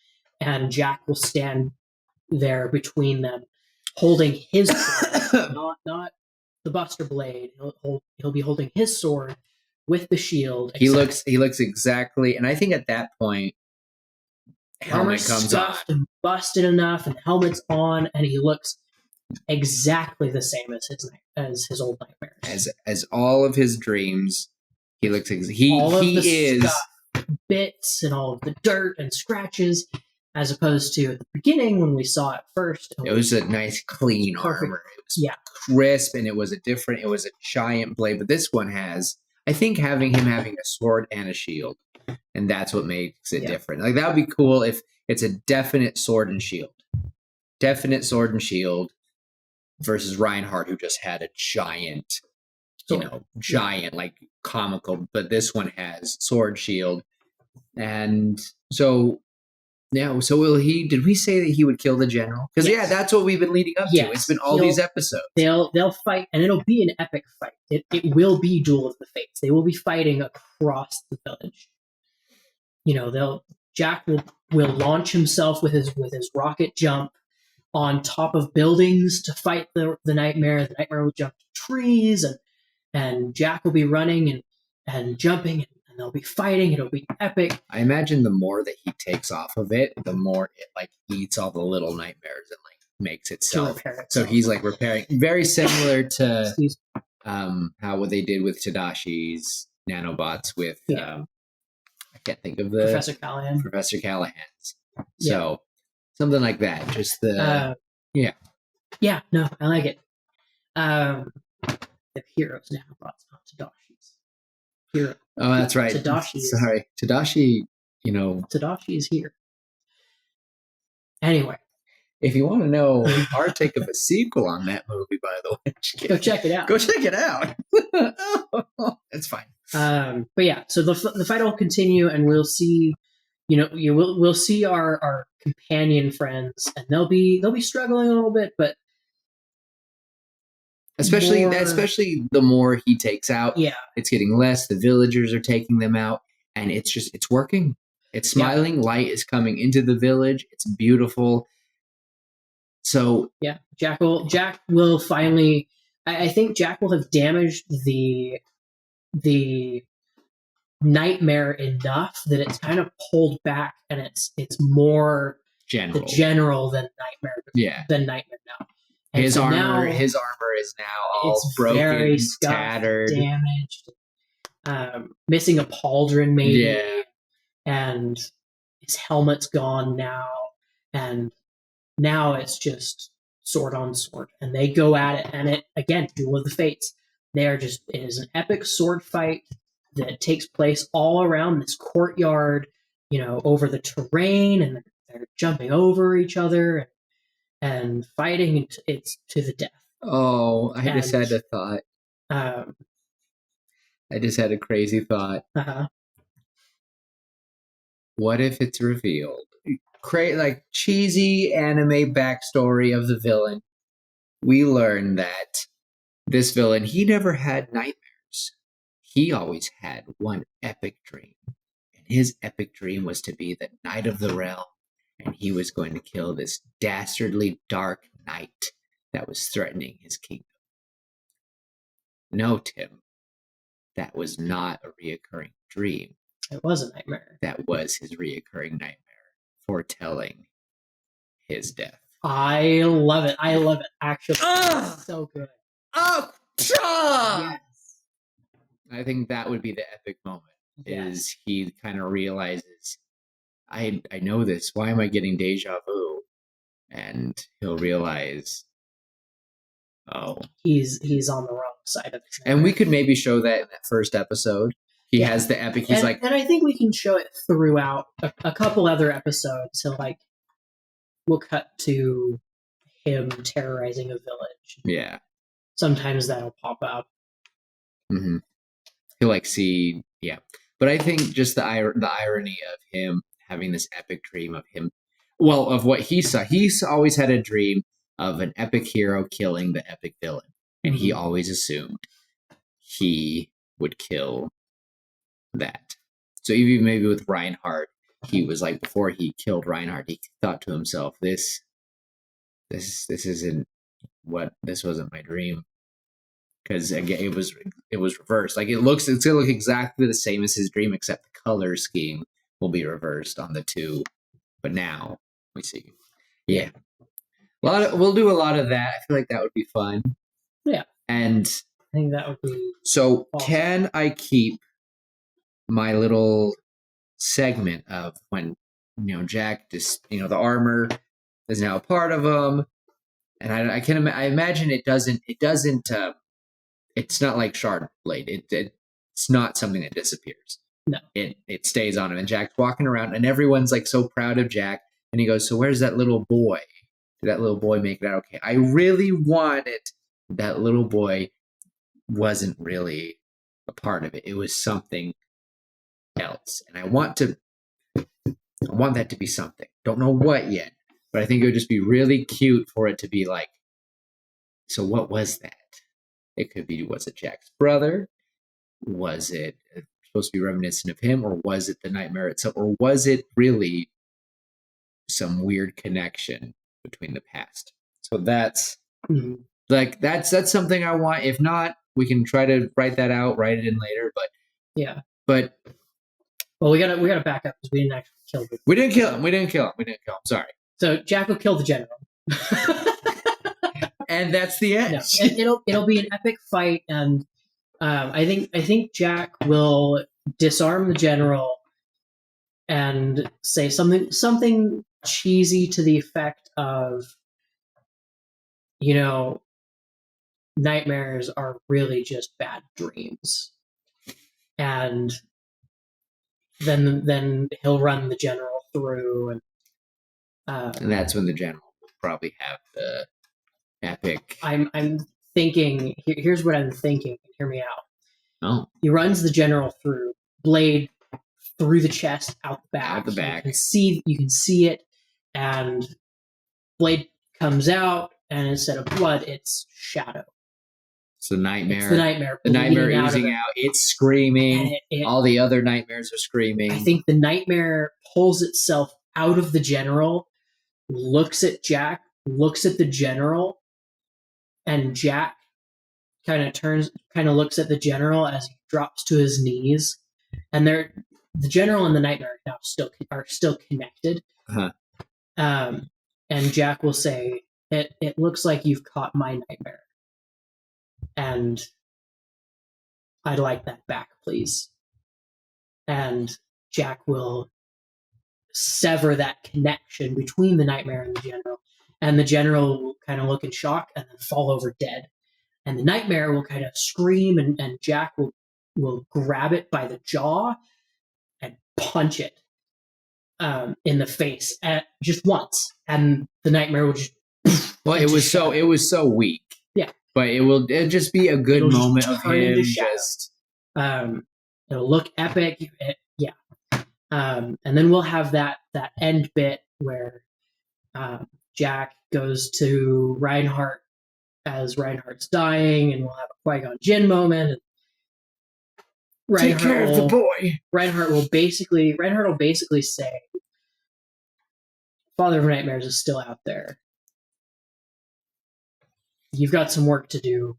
and Jack will stand there between them, holding his sword, not the Buster Blade. He'll be holding his sword with the shield. He looks exactly, and I think at that point, helmet comes off, and busted enough, and helmet's on, and he looks exactly the same as his old nightmares. As all of his dreams, he looks. He is stuff, bits and all of the dirt and scratches, as opposed to at the beginning when we saw it first. It was a nice, clean armor. It was crisp, and it was a giant blade. But this one has, I think, having a sword and a shield, and that's what makes it different. Like that would be cool if it's a definite sword and shield. Versus Reinhardt, who just had a giant, like comical, but this one has sword, shield. And so, so did we say that he would kill the general? Because that's what we've been leading up to. It's been all these episodes. They'll fight, and it'll be an epic fight. It will be Duel of the Fates. They will be fighting across the village. Jack will launch himself with his rocket jump on top of buildings to fight the nightmare. The nightmare will jump to trees, and Jack will be running and jumping, and they'll be fighting. It'll be epic. I imagine the more that he takes off of it, the more it like eats all the little nightmares and like makes itself. So he's like repairing, very similar to what they did with Tadashi's nanobots with I can't think of the Professor Callahan's. So something like that. Just the no, I like it. The heroes nanobots, not Tadashi's. Hero. Oh, that's right. Sorry, Tadashi. Tadashi is here. Anyway, if you want to know our take of a sequel on that movie, by the way, go check it out. Go check it out. It's fine. But yeah, so the fight will continue, and we'll see. We'll see our companion friends, and they'll be struggling a little bit, but especially the more he takes out, it's getting less. The villagers are taking them out, and it's working. It's smiling. Yeah. Light is coming into the village. It's beautiful. So Jack will finally. I think Jack will have damaged the nightmare enough that it's kind of pulled back, and it's more the general than nightmare. Than nightmare now. And his armor is now all broken, very scuffed, tattered, damaged, missing a pauldron maybe, and his helmet's gone now, and now it's just sword on sword, and they go at it, and it again, Duel of the Fates. It is an epic sword fight that takes place all around this courtyard, over the terrain, and they're jumping over each other and fighting. It's to the death. Oh, I just had a thought. Um, I just had a crazy thought. What if it's revealed? Like cheesy anime backstory of the villain. We learn that this villain, he never had nightmares. He always had one epic dream. And his epic dream was to be the Knight of the Realm. And he was going to kill this dastardly dark knight that was threatening his kingdom. No, Tim, that was not a reoccurring dream. It was a nightmare. That was his reoccurring nightmare, foretelling his death. I love it. Actually, so good. Oh, yes. I think that would be the epic moment. Yes. Is he kind of realizes, I know this. Why am I getting deja vu? And he'll realize, oh, he's on the wrong side of it. And we could maybe show that in that first episode. He has the epic. He's and I think we can show it throughout a couple other episodes. So like, we'll cut to him terrorizing a village. Yeah. Sometimes that'll pop up. Mm-hmm. He'll see, yeah. But I think just the irony of him having this epic dream of him, of what he saw. He's always had a dream of an epic hero killing the epic villain. And he always assumed he would kill that. So even maybe with Reinhardt, he was like, before he killed Reinhardt, he thought to himself, this isn't this wasn't my dream. Because again, it was reversed. Like it's gonna look exactly the same as his dream, except the color scheme will be reversed on the two. But now we see, yeah, we'll do a lot of that. I feel like that would be fun. Yeah, and I think that would be so. Awesome. Can I keep my little segment of when Jack just the armor is now a part of him, and I imagine it doesn't. It's not like Shard Blade. It's not something that disappears. No. It stays on him. And Jack's walking around, and everyone's so proud of Jack. And he goes, so where's that little boy? Did that little boy make it out okay? I really wanted that little boy wasn't really a part of it. It was something else. And I want that to be something. Don't know what yet. But I think it would just be really cute for it to be so what was that? It could be, was it Jack's brother? Was it supposed to be reminiscent of him? Or was it the nightmare itself? Or was it really some weird connection between the past? So that's that's something I want. If not, we can try to write it in later. But yeah. But well, we gotta back up because we didn't actually kill him. We didn't kill him. Sorry. So Jack will kill the general. And that's the end. No, it'll be an epic fight, and I think Jack will disarm the general and say something cheesy to the effect of, nightmares are really just bad dreams, and then he'll run the general through, and that's when the general will probably have the epic. I'm thinking. Here's what I'm thinking. Hear me out. Oh. He runs the general through, blade through the chest, out the back. Out the back. You can see it, and blade comes out, and instead of blood, it's shadow. It's the nightmare. It's the nightmare. The nightmare oozing out. It's screaming. All the other nightmares are screaming. I think the nightmare pulls itself out of the general, looks at Jack, looks at the general, and Jack kind of looks at the general as he drops to his knees, and the general and the nightmare now are still connected. Uh-huh. And Jack will say, "It looks like you've caught my nightmare, and I'd like that back, please." And Jack will sever that connection between the nightmare and the general will kind of look in shock and then fall over dead. And the nightmare will kind of scream, and Jack will grab it by the jaw and punch it in the face just once, and the nightmare will just. Well, it was so weak. Yeah, But it'll just be a good moment of him. It'll look epic. Yeah. And then we'll have that end bit where Jack goes to Reinhardt as Reinhardt's dying, and we'll have a Qui-Gon Jinn moment. And take care of the boy. Reinhardt will basically say, Father of Nightmares is still out there. You've got some work to do.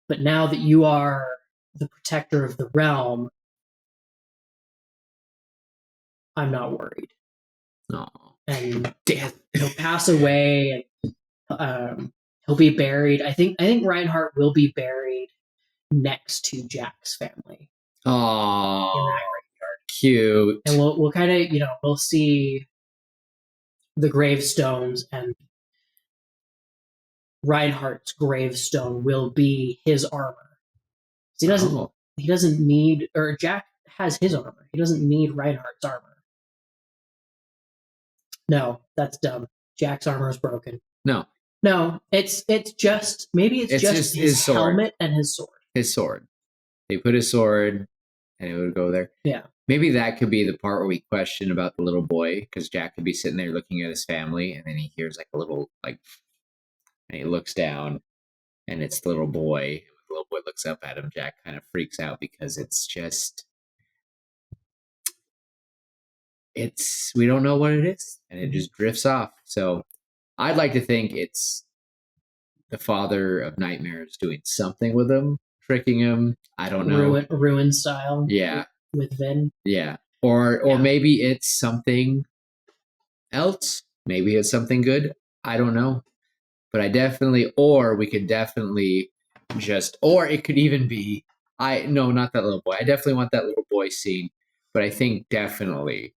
But now that you are the protector of the realm, I'm not worried. Oh, and death. He'll pass away, and he'll be buried. I think Reinhardt will be buried next to Jack's family. Oh, in that graveyard. Cute. And we'll kind of, we'll see the gravestones, and Reinhardt's gravestone will be his armor. He doesn't need, or Jack has his armor. He doesn't need Reinhardt's armor. No, that's dumb. Jack's armor is broken. No, it's just his helmet and his sword. His sword. They put his sword, and it would go there. Yeah. Maybe that could be the part where we question about the little boy, because Jack could be sitting there looking at his family, and then he hears like a little and he looks down, and it's the little boy. The little boy looks up at him. Jack kind of freaks out because we don't know what it is, and it just drifts off. So I'd like to think it's the Father of Nightmares doing something with him, tricking him. I don't know. Ruin style. Yeah. With Vin. Yeah. Or maybe it's something else. Maybe it's something good. I don't know. But we could definitely or it could even be, not that little boy. I definitely want that little boy scene, but I think definitely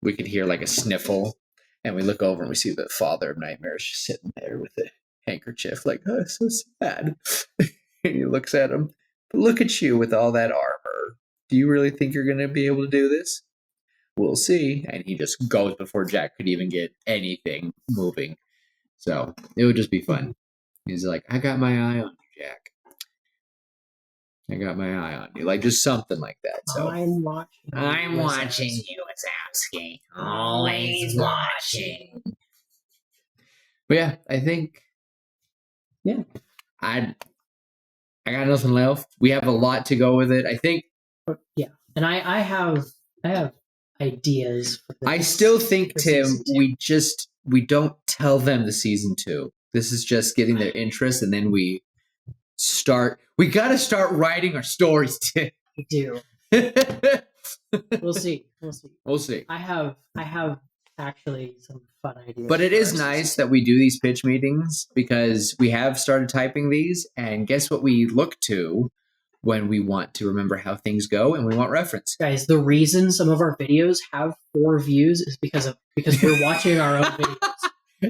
we could hear like a sniffle, and we look over and we see the Father of Nightmares just sitting there with a handkerchief, like, oh, so sad. And he looks at him, but look at you with all that armor. Do you really think you're going to be able to do this? We'll see. And he just goes before Jack could even get anything moving. So it would just be fun. He's like, I got my eye on you, Jack. I got my eye on you. Like, just something like that. So I'm watching. I'm watching you, Wazowski. Always watching. But yeah, I think. Yeah. I got nothing left. We have a lot to go with it. I think. Yeah, and I have ideas. For this, I still think, Tim, we don't tell them the season 2. This is just getting their interest, and then we got to start writing our stories, Tim. We do. We'll see. I have actually some fun ideas. But it is nice that we do these pitch meetings, because we have started typing these, and guess what we look to when we want to remember how things go and we want reference. Guys, the reason some of our videos have 4 views is because we're watching our own videos.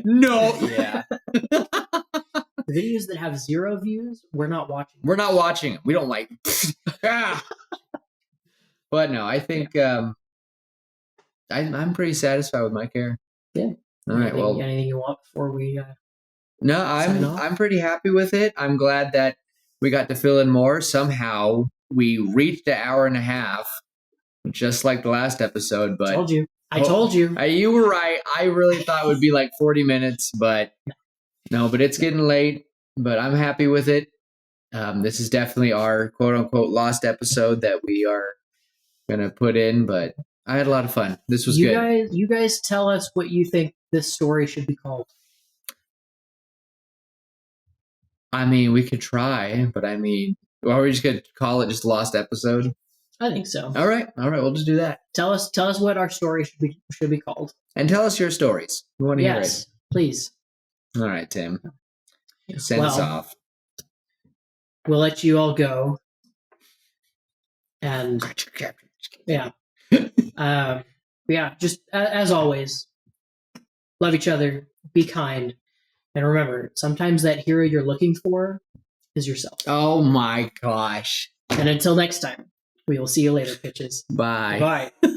No. Yeah. The videos that have 0 views, we're not watching. We're not watching them. We don't like. But no, I think I'm pretty satisfied with my care. Yeah. All right. Anything you want before we? No, I'm pretty happy with it. I'm glad that we got to fill in more. Somehow we reached an hour and a half, just like the last episode. But I told you. You were right. I really thought it would be like 40 minutes, but no. But it's getting late. But I'm happy with it. This is definitely our quote unquote lost episode that we are gonna put in. But I had a lot of fun. This was good. You guys tell us what you think this story should be called. I mean, we could try, but are we just gonna call it just Lost Episode? I think so. All right, we'll just do that. Tell us what our story should be called, and tell us your stories. We want to hear it. Please. All right, Tim. Send us off. We'll let you all go, and yeah, Just as always, love each other, be kind. And remember, sometimes that hero you're looking for is yourself. Oh my gosh. And until next time, we will see you later, pitches. Bye. Bye.